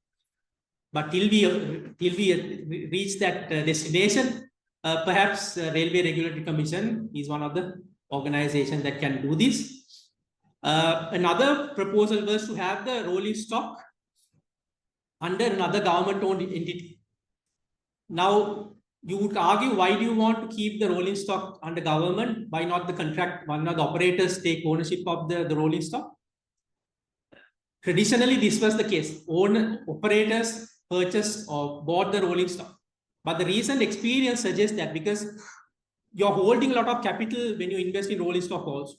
S3: But till we reach that destination, perhaps Railway Regulatory Commission is one of the organizations that can do this. Another proposal was to have the rolling stock under another government-owned entity. Now, you would argue, why do you want to keep the rolling stock under government? Why not the contract? Why not the operators take ownership of the rolling stock? Traditionally, this was the case. Operators purchased or bought the rolling stock. But the recent experience suggests that because you're holding a lot of capital when you invest in rolling stock also,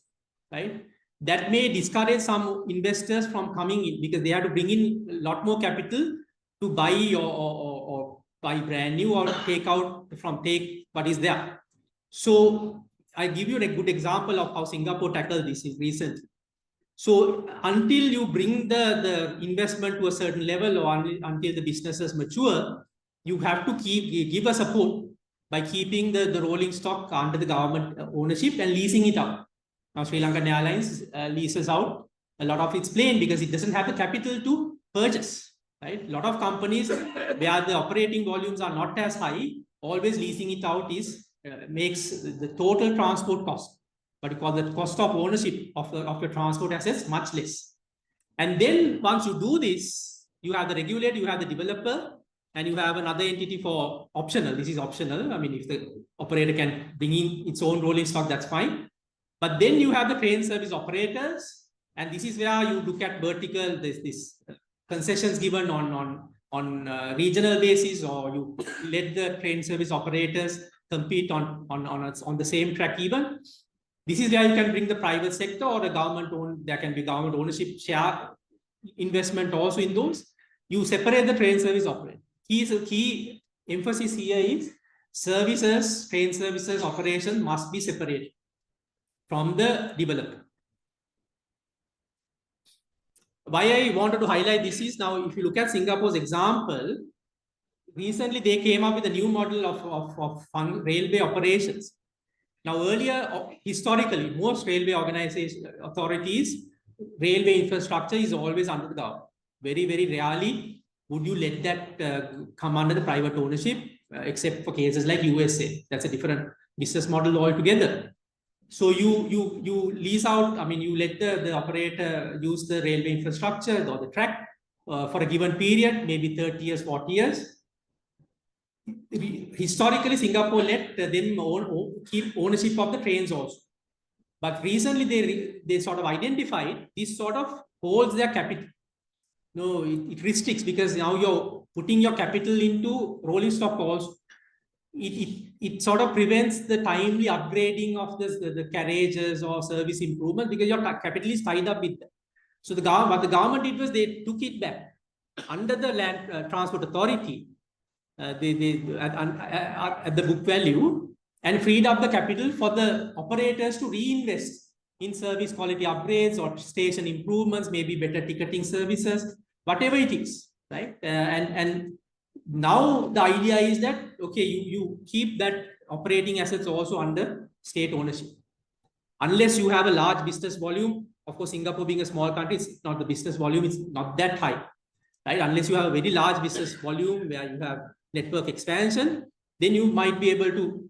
S3: right? That may discourage some investors from coming in because they have to bring in a lot more capital to buy or buy brand new or take what is there. So I give you a good example of how Singapore tackled this recently. So until you bring the investment to a certain level or until the businesses mature, you have to give a support by keeping the rolling stock under the government ownership and leasing it out. Now, Sri Lankan Airlines leases out a lot of its plane because it doesn't have the capital to purchase, right? A lot of companies where the operating volumes are not as high, always leasing it out makes the total transport cost, what you call the cost of ownership of your transport assets, much less. And then once you do this, you have the regulator, you have the developer, and you have another entity for optional. This is optional. I mean, if the operator can bring in its own rolling stock, that's fine. But then you have the train service operators, and this is where you look at vertical, this concessions given on regional basis, or you let the train service operators compete on the same track even. This is where you can bring the private sector or the government owned, there can be government ownership share investment also in those. You separate the train service operator. Key emphasis here is services, train services operation must be separated from the developer. Why I wanted to highlight this is, now if you look at Singapore's example, recently they came up with a new model of railway operations. Now earlier, historically, most railway authorities, railway infrastructure is always under the government. Very, very rarely would you let that come under the private ownership, except for cases like USA. That's a different business model altogether. So you lease out, I mean, you let the operator use the railway infrastructure or the track for a given period, maybe 30 years, 40 years. Historically, Singapore let them keep ownership of the trains also. But recently, they sort of identified this sort of holds their capital. No, it restricts, because now you're putting your capital into rolling stock also. It sort of prevents the timely upgrading of the carriages or service improvement, because your capital is tied up with that. So what the government did was they took it back under the Land Transport Authority. At the book value, and freed up the capital for the operators to reinvest in service quality upgrades or station improvements, maybe better ticketing services, whatever it is, right? And now the idea is that, okay, you keep that operating assets also under state ownership. Unless you have a large business volume Of course, Singapore being a small country, it's not the business volume, it's not that high, right? Unless you have a very large business volume where you have network expansion, then you might be able to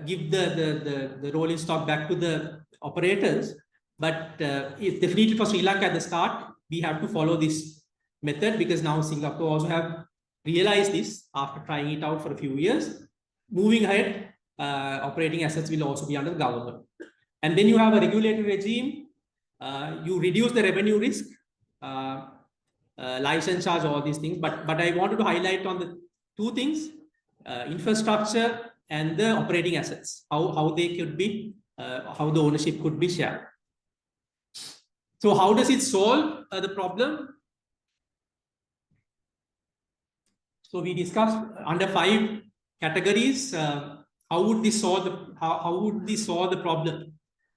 S3: give the rolling stock back to the operators. But it's definitely for Sri Lanka at the start, we have to follow this method, because now Singapore also have realized this after trying it out for a few years. Moving ahead, operating assets will also be under the government. And then you have a regulatory regime. You reduce the revenue risk, license charge, all these things. But I wanted to highlight on the two things, infrastructure and the operating assets, how they could be, how the ownership could be shared. So how does it solve the problem? So we discussed under 5 categories. How would this solve the problem?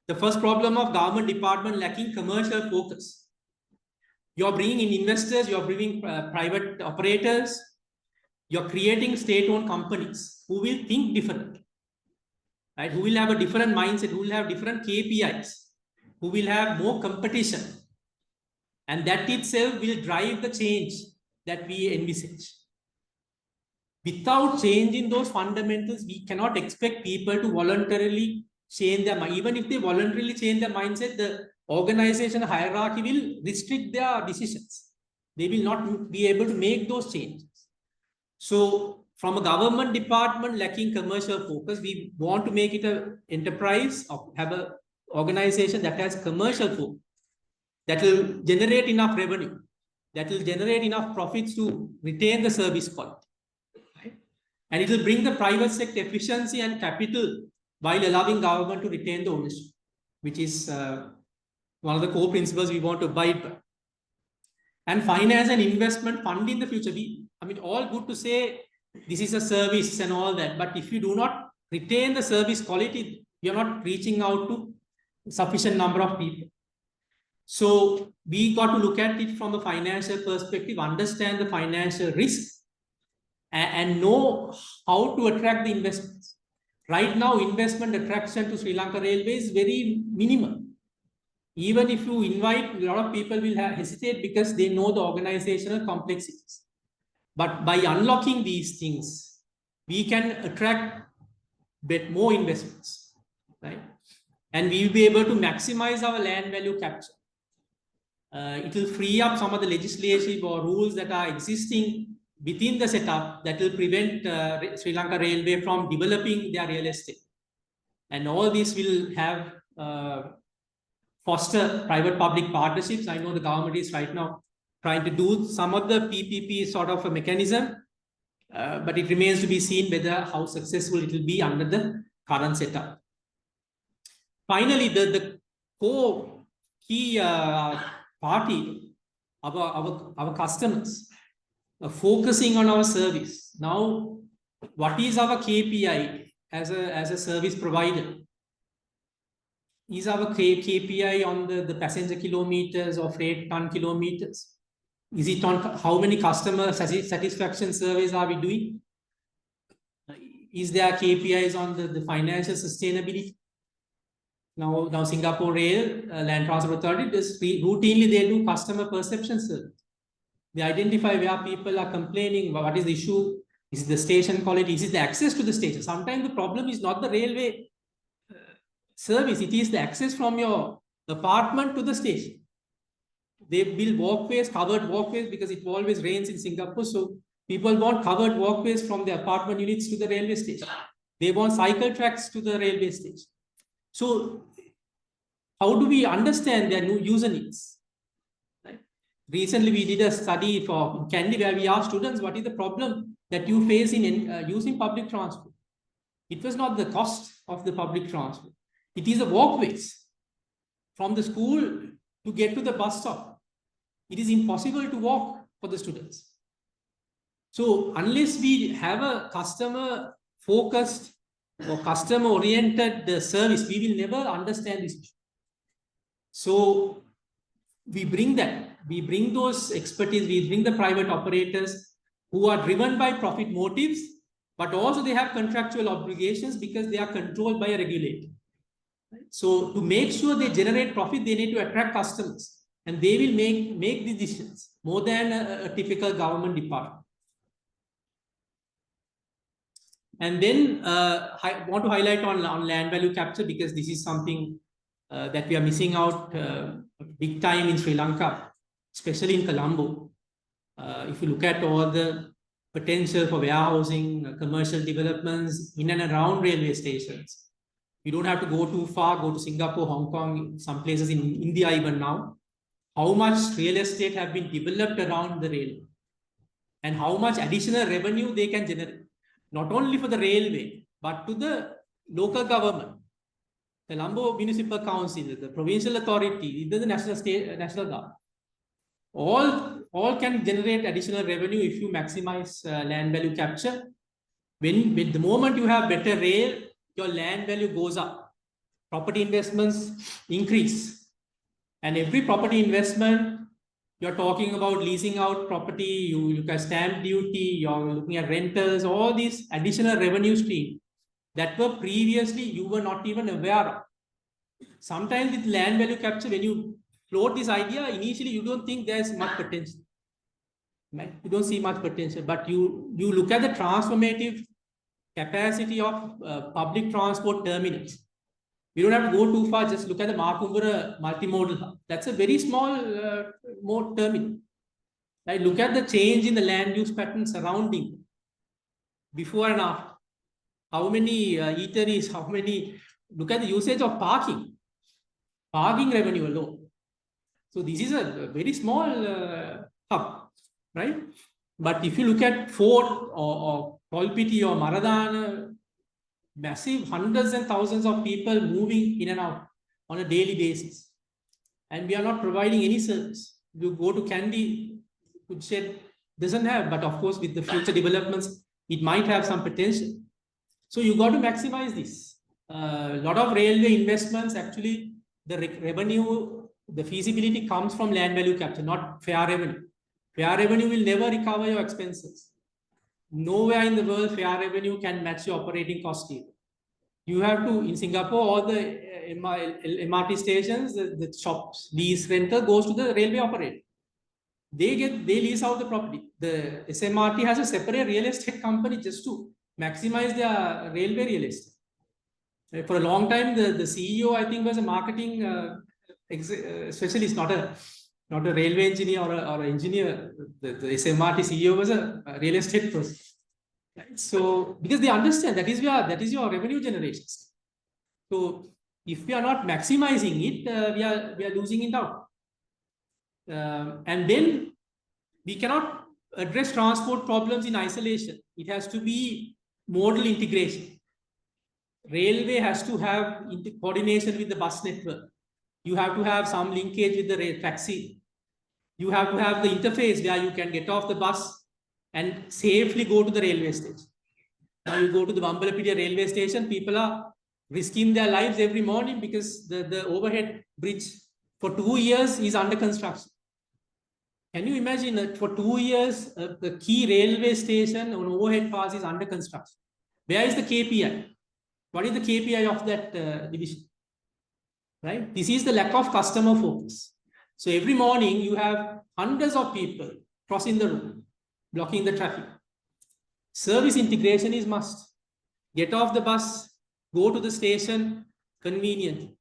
S3: The first problem of government department lacking commercial focus. You're bringing in investors, you're bringing private operators, you're creating state-owned companies who will think differently, right? Who will have a different mindset, who will have different KPIs, who will have more competition. And that itself will drive the change that we envisage. Without changing those fundamentals, we cannot expect people to voluntarily change their mind. Even if they voluntarily change their mindset, the organization hierarchy will restrict their decisions. They will not be able to make those changes. So from a government department lacking commercial focus, we want to make it an enterprise, or have an organization that has commercial focus, that will generate enough revenue, that will generate enough profits to retain the service quality. Right? And it will bring the private sector efficiency and capital while allowing government to retain the ownership, which is one of the core principles we want to abide by. And finance and investment fund in the future. All good to say this is a service and all that, but if you do not retain the service quality, you're not reaching out to sufficient number of people. So we got to look at it from a financial perspective, understand the financial risk, and know how to attract the investments. Right now, investment attraction to Sri Lanka Railway is very minimal. Even if you invite, a lot of people will hesitate because they know the organizational complexities. But by unlocking these things, we can attract more investments, right? And we will be able to maximize our land value capture. It will free up some of the legislative or rules that are existing within the setup that will prevent Sri Lanka Railway from developing their real estate. And all this will have foster private-public partnerships. I know the government is right now trying to do some of the PPP sort of a mechanism, but it remains to be seen how successful it will be under the current setup. Finally, the core key party, our customers, focusing on our service. Now, what is our KPI as a service provider? Is our KPI on the passenger kilometers or freight ton kilometers? Is it on how many customer satisfaction surveys are we doing? Is there KPIs on the financial sustainability? Now Singapore Rail, Land Transport Authority, routinely they do customer perception surveys. They identify where people are complaining, what is the issue, is it the station quality, is it the access to the station? Sometimes the problem is not the railway service, it is the access from your apartment to the station. They build walkways, covered walkways, because it always rains in Singapore. So people want covered walkways from the apartment units to the railway station. They want cycle tracks to the railway station. So how do we understand their new user needs? Right? Recently, we did a study for Kandy where we asked students, what is the problem that you face in using public transport? It was not the cost of the public transport. It is the walkways from the school to get to the bus stop. It is impossible to walk for the students. So unless we have a customer focused or customer oriented service, we will never understand this issue. So we bring those expertise, we bring the private operators who are driven by profit motives, but also they have contractual obligations because they are controlled by a regulator. Right? So to make sure they generate profit, they need to attract customers, and they will make the decisions more than a typical government department. And then I want to highlight on land value capture, because this is something that we are missing out big time in Sri Lanka, especially in Colombo. If you look at all the potential for warehousing, commercial developments in and around railway stations, you don't have to go too far, go to Singapore, Hong Kong, some places in India even now. How much real estate have been developed around the railway, and how much additional revenue they can generate, not only for the railway, but to the local government, the Colombo Municipal Council, the provincial authority, even the national government. All can generate additional revenue if you maximize land value capture. When the moment you have better rail, your land value goes up, property investments increase, and every property investment, you're talking about leasing out property, you look at stamp duty, you're looking at rentals, all these additional revenue streams that were previously you were not even aware of. Sometimes with land value capture, when you float this idea, initially you don't think there's much potential. Right? You don't see much potential, but you look at the transformative capacity of public transport terminals. We don't have to go too far, just look at the Markumbura multimodal hub. That's a very small mode terminal. Right? Look at the change in the land use pattern surrounding before and after. How many eateries, look at the usage of parking revenue alone. So this is a very small hub, right? But if you look at Fort or Kolpiti or Maradana, massive hundreds and thousands of people moving in and out on a daily basis. And we are not providing any service. You go to Kandy, Kudshed doesn't have, but of course with the future developments, it might have some potential. So you got to maximize this. A lot of railway investments, actually the revenue, the feasibility comes from land value capture, not fair revenue. Fair revenue will never recover your expenses. Nowhere in the world fair revenue can match your operating cost either. You have to, in Singapore, all the MRT stations, the shops, lease rental goes to the railway operator. They lease out the property. The SMRT has a separate real estate company just to maximize their railway real estate. For a long time, the CEO, I think, was a marketing specialist, not a railway engineer or an engineer. The SMRT CEO was a real estate person. Right? So, because they understand that is your revenue generation. So, if we are not maximizing it, we are losing it out. And then we cannot address transport problems in isolation. It has to be modal integration. Railway has to have coordination with the bus network. You have to have some linkage with the rail taxi. You have to have the interface where you can get off the bus and safely go to the railway station. Now you go to the Bambalapitiya railway station, people are risking their lives every morning because the overhead bridge for 2 years is under construction. Can you imagine that for 2 years, the key railway station on overhead pass is under construction? Where is the KPI? What is the KPI of that division? Right? This is the lack of customer focus. So every morning you have hundreds of people crossing the road, blocking the traffic. Service integration is must. Get off the bus, go to the station conveniently.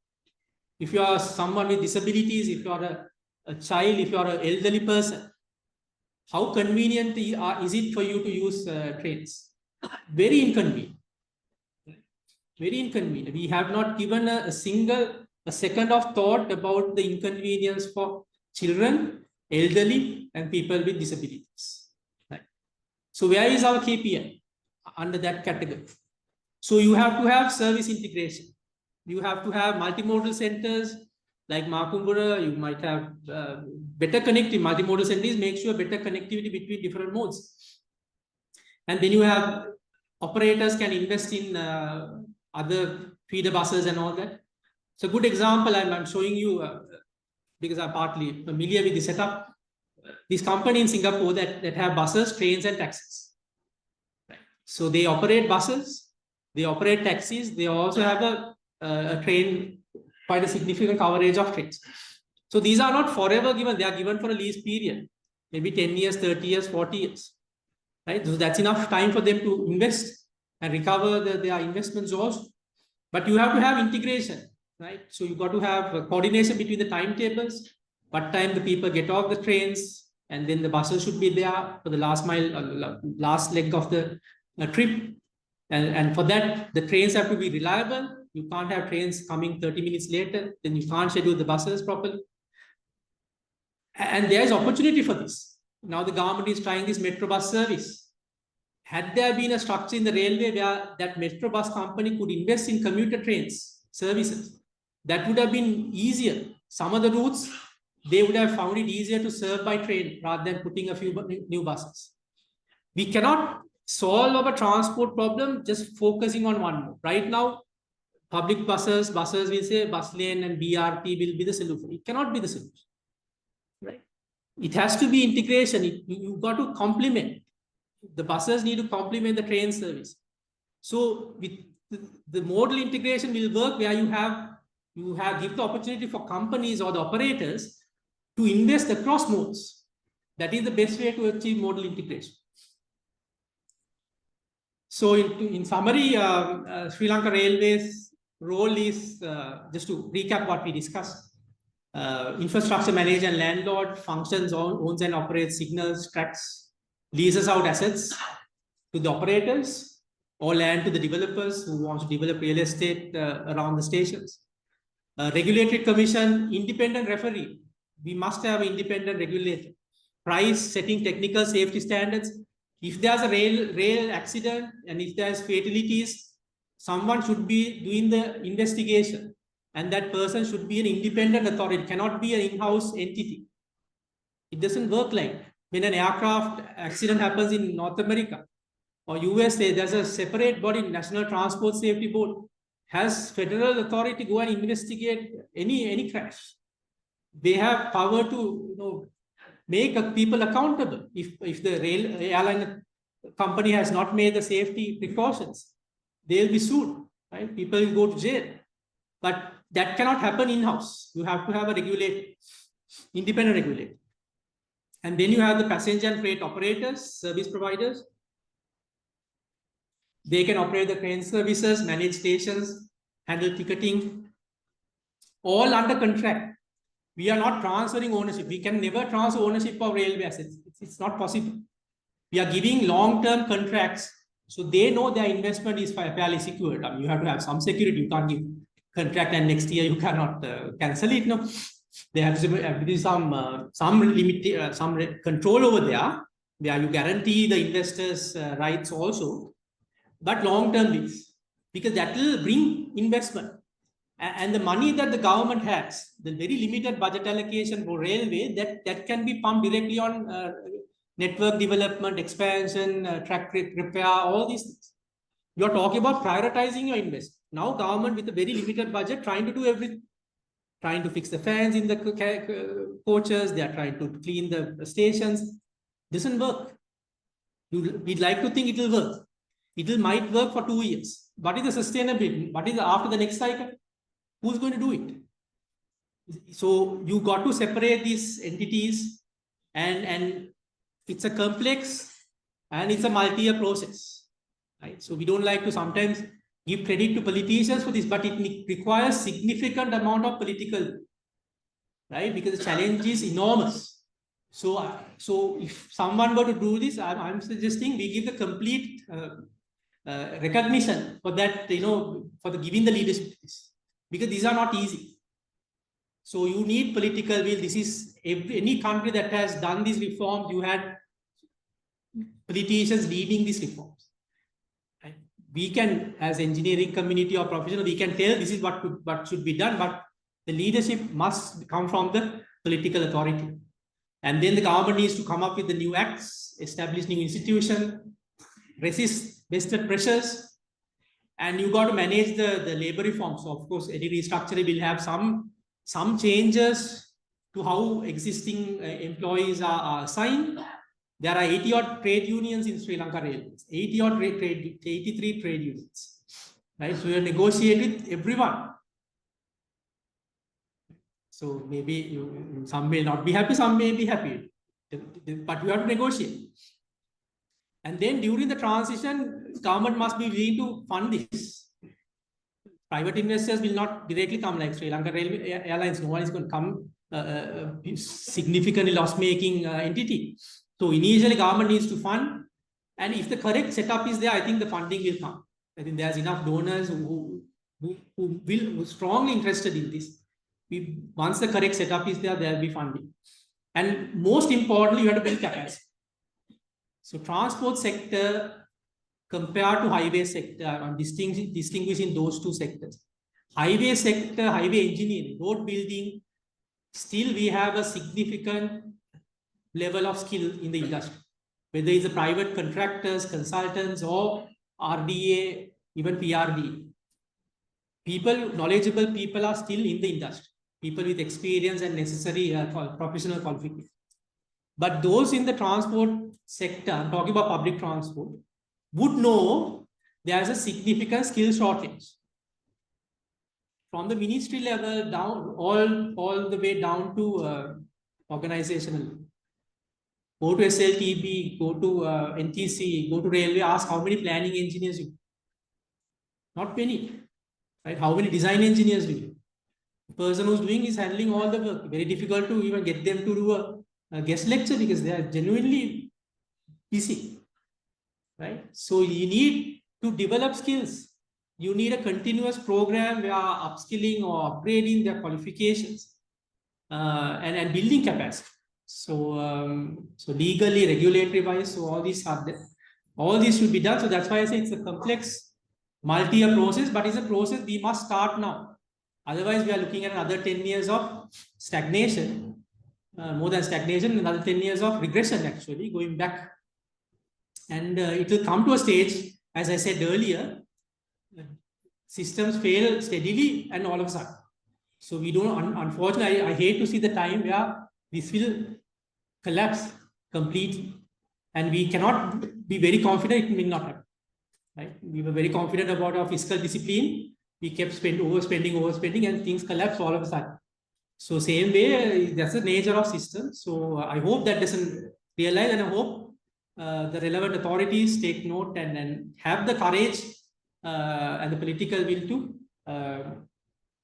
S3: If you are someone with disabilities, if you are a child, if you are an elderly person, how convenient is it for you to use trains? Very inconvenient. Very inconvenient. We have not given a second of thought about the inconvenience for children, elderly, and people with disabilities. Right? So where is our KPI under that category? So you have to have service integration. You have to have multimodal centers like Markumbura. You might have better connectivity. Multimodal centers make sure better connectivity between different modes. And then you have operators can invest in other feeder buses and all that. So, good example I'm showing you because I'm partly familiar with the setup. This company in Singapore that have buses, trains, and taxis. Right. So they operate buses, they operate taxis, they also have a train quite a significant coverage of trains. So these are not forever given, they are given for a lease period, maybe 10 years, 30 years, 40 years, right? So that's enough time for them to invest and recover their investments also. But you have to have integration, right? So you've got to have coordination between the timetables, what time the people get off the trains, and then the buses should be there for the last mile, last leg of the trip. And for that, the trains have to be reliable. You can't have trains coming 30 minutes later, then you can't schedule the buses properly. And there is opportunity for this. Now the government is trying this metro bus service. Had there been a structure in the railway where that metro bus company could invest in commuter trains services, that would have been easier. Some of the routes, they would have found it easier to serve by train rather than putting a few new buses. We cannot solve our transport problem just focusing on one mode. Right now, public buses will say bus lane and BRT will be the solution. It cannot be the solution, right? It has to be integration. You've got to complement. The buses need to complement the train service. So with the modal integration will work where you give the opportunity for companies or the operators to invest across modes. That is the best way to achieve modal integration. So in summary, Sri Lanka Railways role is, just to recap what we discussed, infrastructure manager and landlord, functions, owns and operates signals, tracks, leases out assets to the operators or land to the developers who want to develop real estate around the stations. Regulatory commission, independent referee. We must have independent regulator. Price, setting technical safety standards. If there's a rail accident and if there's fatalities, someone should be doing the investigation, and that person should be an independent authority. It cannot be an in-house entity. It doesn't work like when an aircraft accident happens in North America or USA, there's a separate body, National Transport Safety Board, has federal authority to go and investigate any crash. They have power to make people accountable. If the airline company has not made the safety precautions, they'll be sued, right? People will go to jail. But that cannot happen in-house. You have to have a regulator, independent regulator. And then you have the passenger and freight operators, service providers. They can operate the train services, manage stations, handle ticketing, all under contract. We are not transferring ownership. We can never transfer ownership of railway assets. It's not possible. We are giving long-term contracts, so they know their investment is fairly secured. I mean, you have to have some security. You can't give contract and next year you cannot cancel it. No, there has to be some limit, some control over there, where you guarantee the investors' rights also, but long-term lease, because that will bring investment. And the money that the government has, the very limited budget allocation for railway, that can be pumped directly on network development, expansion, track repair, all these things. You are talking about prioritizing your investment. Now government with a very limited budget trying to do everything. Trying to fix the fans in the coaches, they are trying to clean the stations. Doesn't work. We'd like to think it will work. It might work for 2 years. What is the sustainability? What is after the next cycle? Who's going to do it? So you got to separate these entities, and it's a complex and it's a multi-year process, right? So we don't like to sometimes give credit to politicians for this, but it requires significant amount of political, right? Because the challenge is enormous. So if someone were to do this, I'm suggesting we give the complete recognition for that, for the giving the leadership to this. Because these are not easy. So you need political will. This is any country that has done these reforms, you had politicians leading these reforms. Right? We can, as engineering community or professional, we can tell this is what should be done, but the leadership must come from the political authority. And then the government needs to come up with the new acts, establish new institutions, resist vested pressures. And you got to manage the labor reforms. So of course, any restructuring will have some changes to how existing employees are assigned. There are 80-odd trade unions in Sri Lanka Railways, 83 trade unions, right? So you negotiate with everyone. So maybe some may not be happy, some may be happy, but we have to negotiate. And then during the transition, government must be willing to fund this. Private investors will not directly come like Sri Lanka Railway Airlines. No one is going to come significantly loss-making entity. So initially, government needs to fund, and if the correct setup is there, I think the funding will come. I think there's enough donors who will strongly interested in this. Once the correct setup is there, there will be funding. And most importantly, you have to build capacity. So transport sector compared to highway sector, I'm distinguishing those two sectors. Highway sector, highway engineering, road building, still we have a significant level of skill in the industry. Whether it's the private contractors, consultants, or RDA, even PRD. Knowledgeable people are still in the industry. People with experience and necessary professional qualifications. But those in the transport sector, I'm talking about public transport, would know there's a significant skill shortage. From the ministry level down, all the way down to organizational. Go to SLTB, go to NTC, go to railway, ask how many planning engineers you. Not many, right? How many design engineers do you? The person who's doing is handling all the work. Very difficult to even get them to do a guest lecture because they are genuinely busy, right? So you need to develop skills. You need a continuous program where upskilling or upgrading their qualifications and building capacity. So, so legally, regulatory wise, so all these are there. All these should be done. So that's why I say it's a complex, multi-year process, but it's a process we must start now. Otherwise, we are looking at another 10 years of stagnation, more than stagnation, another 10 years of regression actually, going back. And it will come to a stage, as I said earlier, systems fail steadily and all of a sudden. So we don't, unfortunately, I hate to see the time where this will collapse completely. And we cannot be very confident it will not happen. Right? We were very confident about our fiscal discipline. We kept overspending, and things collapse all of a sudden. So same way, that's the nature of systems. So I hope that doesn't realize, and I hope the relevant authorities take note and have the courage and the political will to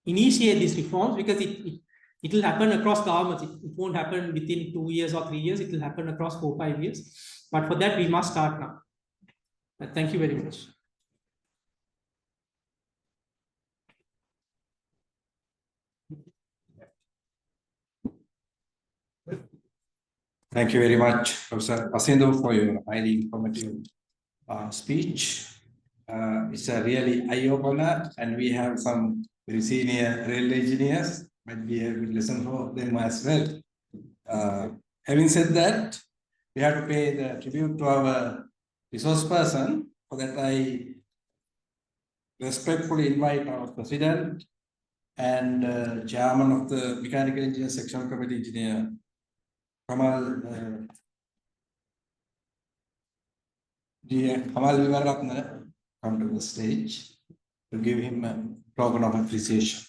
S3: initiate these reforms, because it will happen across governments. It won't happen within 2 years or 3 years. It will happen across 4 or 5 years. But for that, we must start now. Thank you very much.
S1: Thank you very much, Professor Asindu, for your highly informative speech. It's a really eye-opener, and we have some very senior rail engineers. Might be a good lesson for them as well. Having said that, we have to pay the tribute to our resource person. For that, I respectfully invite our president and chairman of the Mechanical Engineering Section Committee, Engineer Kamal Vimaratna, come to the stage to give him a token of appreciation.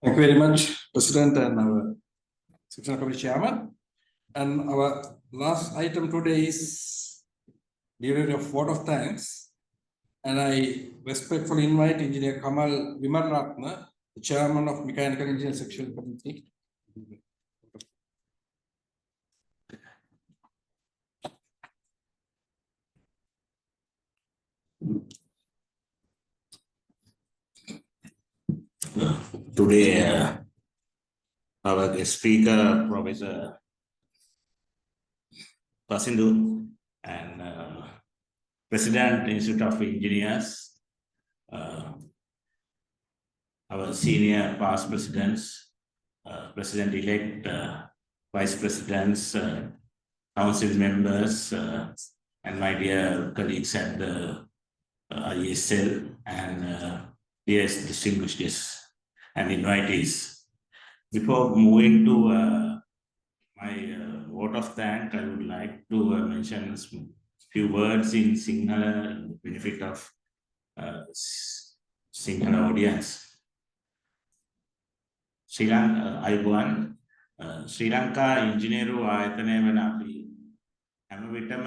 S1: Thank you very much, President and our Section Committee Chairman. And our last item today is duty of vote of thanks. And I respectfully invite Engineer Kamal Vimaratna, the Chairman of Mechanical Engineering Section Committee.
S4: Today, our guest speaker, Professor Pasindu and President Institute of Engineers, our senior past presidents, President-elect, Vice Presidents, Council members, and my dear colleagues at the ISL and dear distinguished guests and invitees. Before moving to my vote of thanks, I would like to mention a few words in Sinhala in the benefit of Sinhala audience. Sri Lanka engineeru ආයතනය වන අපි හැම විටම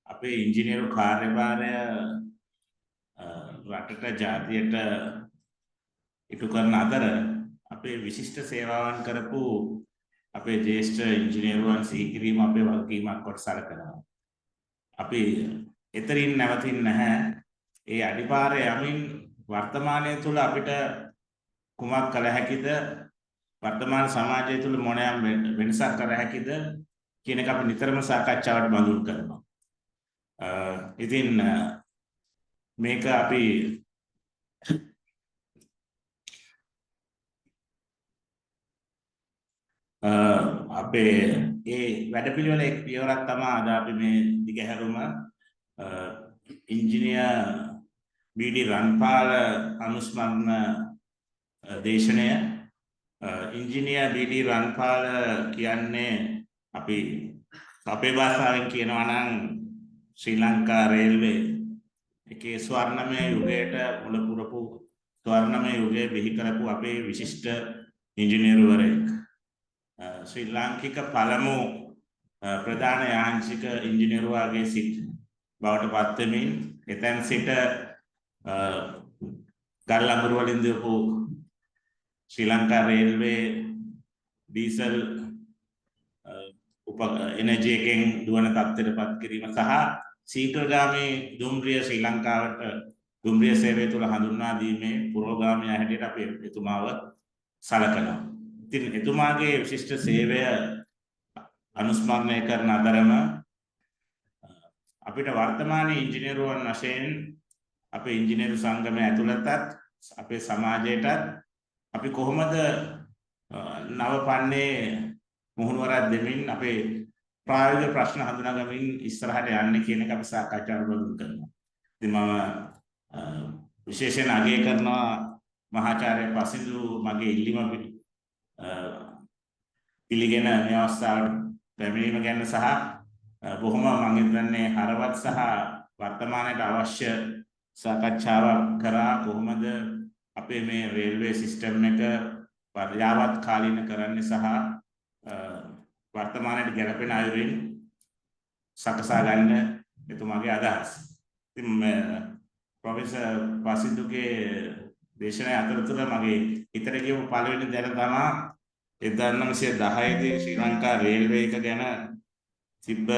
S4: අපේ ඉංජිනේරු කාර්යභාරය රටට ජාතියට ඉටු කරන අතර අපේ විශිෂ්ට සේවාවන් කරපු අපේ ජ්‍යෙෂ්ඨ ඉංජිනේරුවන් සිහිකිරීම අපේ වගකීමක් කොට සලකනවා. අපි එතරින් නැවතින් නැහැ. ඒ අඩිපාරේ යමින් වර්තමානයේ තුල අපිට කුමක් කළ හැකිද? වර්තමාන සමාජය තුළ මොනෑම් වෙනසක් කර හැකිද කියන එක අපි නිතරම සාකච්ඡාවට බඳුන් කරනවා. ඉතින් මේක අපි අපේ ඒ වැඩපිළිවෙල එක් පියවරක් තමයි අද අපි මේ දිගහැරුම ඉංජිනේර් බීඩී රන්පාල අනුස්මරණ දේශනය. ඉංජිනේර් බීඩී රන්පාල කියන්නේ අපි අපේ භාෂාවෙන් කියනවා නම් ශ්‍රී ලංකා රේල්වේ එකේ ස්වර්ණමය යුගයට මුල පුරපු ස්වර්ණමය යුගයේ බිහි කරපු අපේ විශිෂ්ට ඉංජිනේරුවරයෙක්. ශ්‍රී ලාංකික පළමු ප්‍රධාන යාන්ත්‍රික ඉංජිනේරුවාගේ සිට බවට පත් වෙමින් එතෙන් සිට ගල් අඟුරු වලින් දීපු ශ්‍රී ලංකා රේල්වේ ඩීසල් එනර්ජි එකෙන් දුවන තත්ත්වයට පත් කිරීම සහ සීඝ්‍රගාමී දුම්රිය ශ්‍රී ලංකාවට දුම්රිය සේවය තුළ හඳුන්වා දීමේ පුරෝගාමී හැටියට අපි එතුමාව සලකනවා. ඉතින් එතුමාගේ විශිෂ්ට සේවය අනුස්මරණය කරන අතරම අපිට වර්තමානයේ ඉංජිනේරුවන් වශයෙන් අපේ ඉංජිනේරු සංගමය ඇතුළතත් අපේ සමාජයටත් අපි කොහොමද නව පන්නේ මුහුණුවරක් දෙමින් අපේ ප්‍රායෝගික ප්‍රශ්න හඳුනාගමින් ඉස්සරහට යන්නේ කියන එක අපි සාකච්ඡාවට බඳුන් කරනවා. ඉතින් මම විශේෂයෙන් අගය කරනවා මහාචාර්ය පසිඳු මගේ ඉල්ලීම පිළිගෙන මේ අවස්ථාවට පැමිණීම ගැන සහ බොහොම මම හිතන්නේ හරවත් සහ වර්තමානයට අවශ්‍ය සාකච්ඡාවක් කරා කොහොමද අපේ මේ රේල්වේ සිස්ටම් එක පර්යාවත් කාලීන කරන්නේ සහ වර්තමානයේ ගැලපෙන අයුරින් සකසා ගන්න එතුමාගේ අදහස්. ඉතින් ප්‍රොෆෙසර් පසිඳුගේ දේශනාවේ අතරතුර මගේ හිතට කියපු පළවෙනි දැන තමයි 1910 දී ශ්‍රී ලංකා රේල්වේ එක ගැන තිබ්බ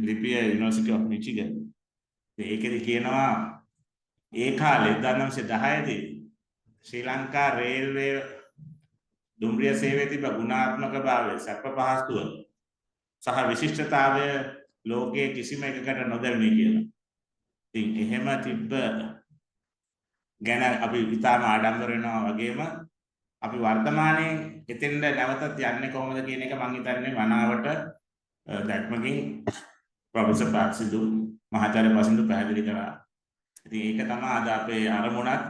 S4: ලිපිය යුනිවර්සිටි ඔෆ් මිචිගන්. ඒකෙදි කියනවා ඒ කාලේ 1910 දී ශ්‍රී ලංකා රේල්වේ දුම්රිය සේවයේ තිබ්බ ගුණාත්මක භාවය, සැප පහසුව සහ විශිෂ්ටතාවය ලෝකයේ කිසිම එකකට නොදැනුනේ කියලා. ඉතින් එහෙම තිබ්බ ගැන අපි ඉතාම ආඩම්බර වෙනවා වගේම අපි වර්තමානයේ එතෙන්ද නැවතත් යන්නේ කොහොමද කියන එක මම හිතන්නේ මනාවට දැක්මකින් ප්‍රොෆෙසර් පාක්සිදු මහාචාර්ය පසිඳු පැහැදිලි කරා. ඉතින් ඒක තමයි අද අපේ අරමුණත්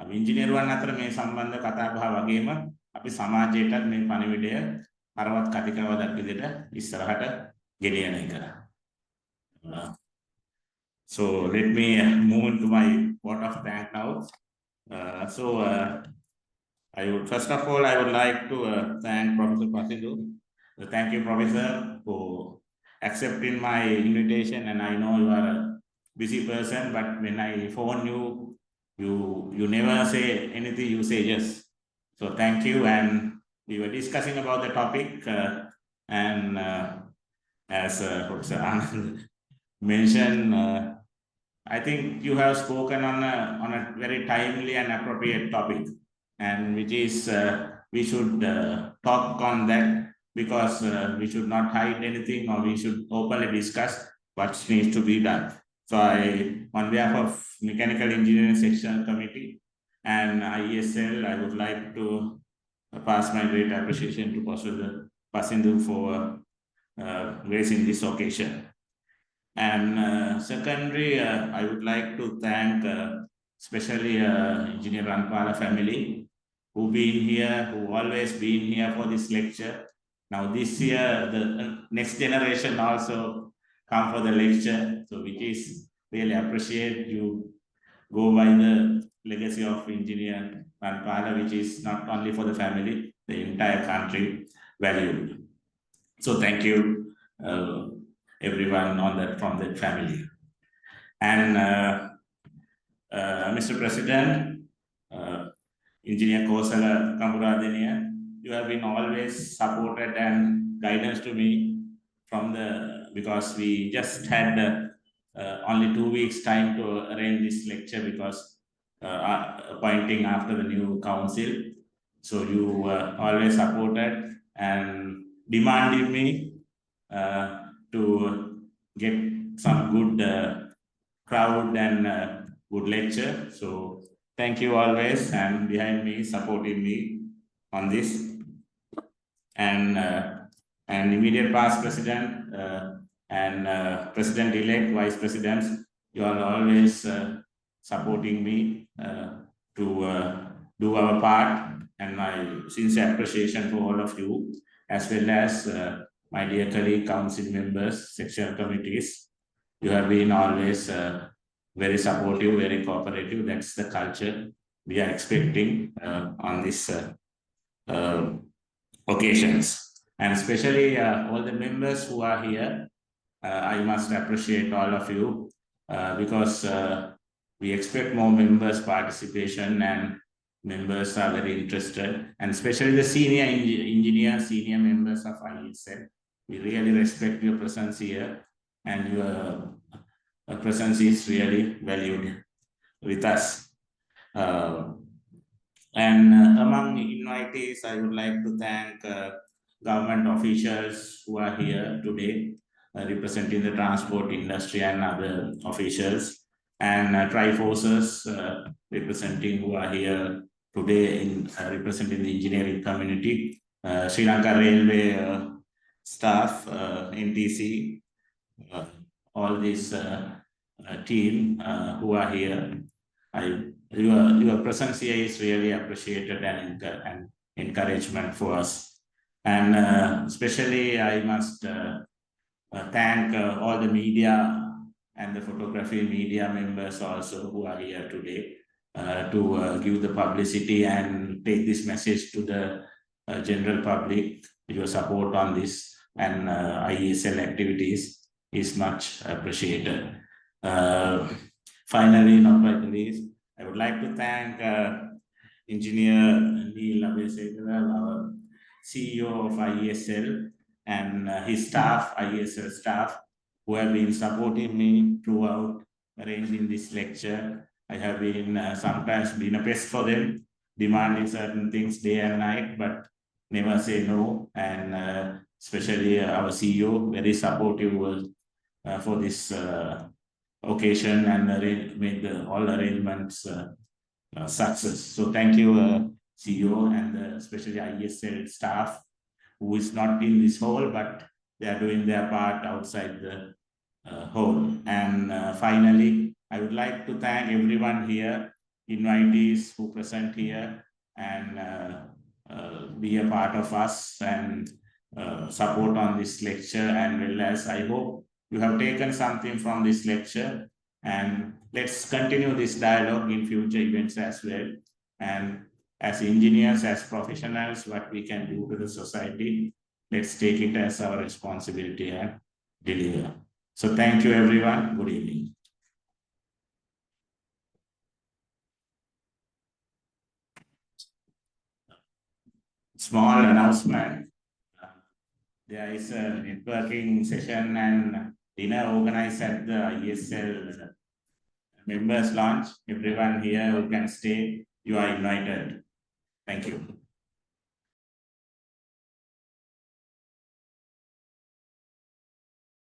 S4: අපි ඉංජිනේරුවන් අතර මේ සම්බන්ධ කතා බහ වගේම අපි සමාජයටත් මේ පණිවිඩය හරවත් කතිකාවතක් විදිහට ඉස්සරහට ගෙනියන එක. So let me move into my vote of thanks now. I would first of all I would like to thank Professor Pasindu. Thank you, Professor, for accepting my invitation. And I know you are a busy person, but when I phone you, you never say anything. You say yes. So thank you. And we were discussing about the topic, and as Professor Anand mentioned, I think you have spoken on a very timely and appropriate topic, and which is we should talk on that because we should not hide anything, or we should openly discuss what needs to be done. So on behalf of Mechanical Engineering Sectional Committee and IESL, I would like to pass my great appreciation to Professor Pasindu for gracing this occasion. And secondly, I would like to thank especially Engineer Rampala family, who been here, who always been here for this lecture. Now this year, the next generation also come for the lecture, so which is really appreciate. You go by the legacy of Engineer Rampala, which is not only for the family, the entire country valued. So thank you, everyone on that from that family. And Mr. President, Engineer Kosala Kamuradeniya, you have been always supported and guidance to me from because we just had only 2 weeks time to arrange this lecture because appointing after the new council. So you always supported and demanded me to get some good crowd and good lecture. So thank you always, and behind me, supporting me on this. And immediate past president and president-elect, vice presidents, you are always supporting me to do our part. And my sincere appreciation for all of you, as well as my dear colleague, council members, sectional committees. You have been always very supportive, very cooperative. That's the culture we are expecting on this occasions. And especially all the members who are here, I must appreciate all of you because we expect more members' participation, and members are very interested, and especially the senior engineers, senior members of IESL. We really respect your presence here, and your presence is really valued with us. Among invitees, I would like to thank government officials who are here today, representing the transport industry and other officials, and Triforces representing who are here today in representing the engineering community, Sri Lanka Railway staff, NTC, all this team who are here. Your presence here is really appreciated and encouragement for us. And especially I must thank all the media and the photography media members also who are here today to give the publicity and take this message to the general public. Your support on this and IESL activities is much appreciated. Finally, not by the least, I would like to thank Engineer Neil Abesekara, our CEO of IESL, and his staff, IESL staff, who have been supporting me throughout arranging this lecture. I have been sometimes been a pest for them, demanding certain things day and night, but never say no. And especially our CEO, very supportive for this occasion, and made all arrangements success. So thank you, CEO, and especially IESL staff, who is not in this hall, but they are doing their part outside the hall. And finally, I would like to thank everyone here, invitees who present here and be a part of us and support on this lecture. And well, as I hope you have taken something from this lecture, and let's continue this dialogue in future events as well. And as engineers, as professionals, what we can do to the society, let's take it as our responsibility and deliver. So thank you, everyone. Good evening. Small announcement. There is a networking session and dinner organized at the IESL members lounge. Everyone here who can stay, you are invited. Thank you.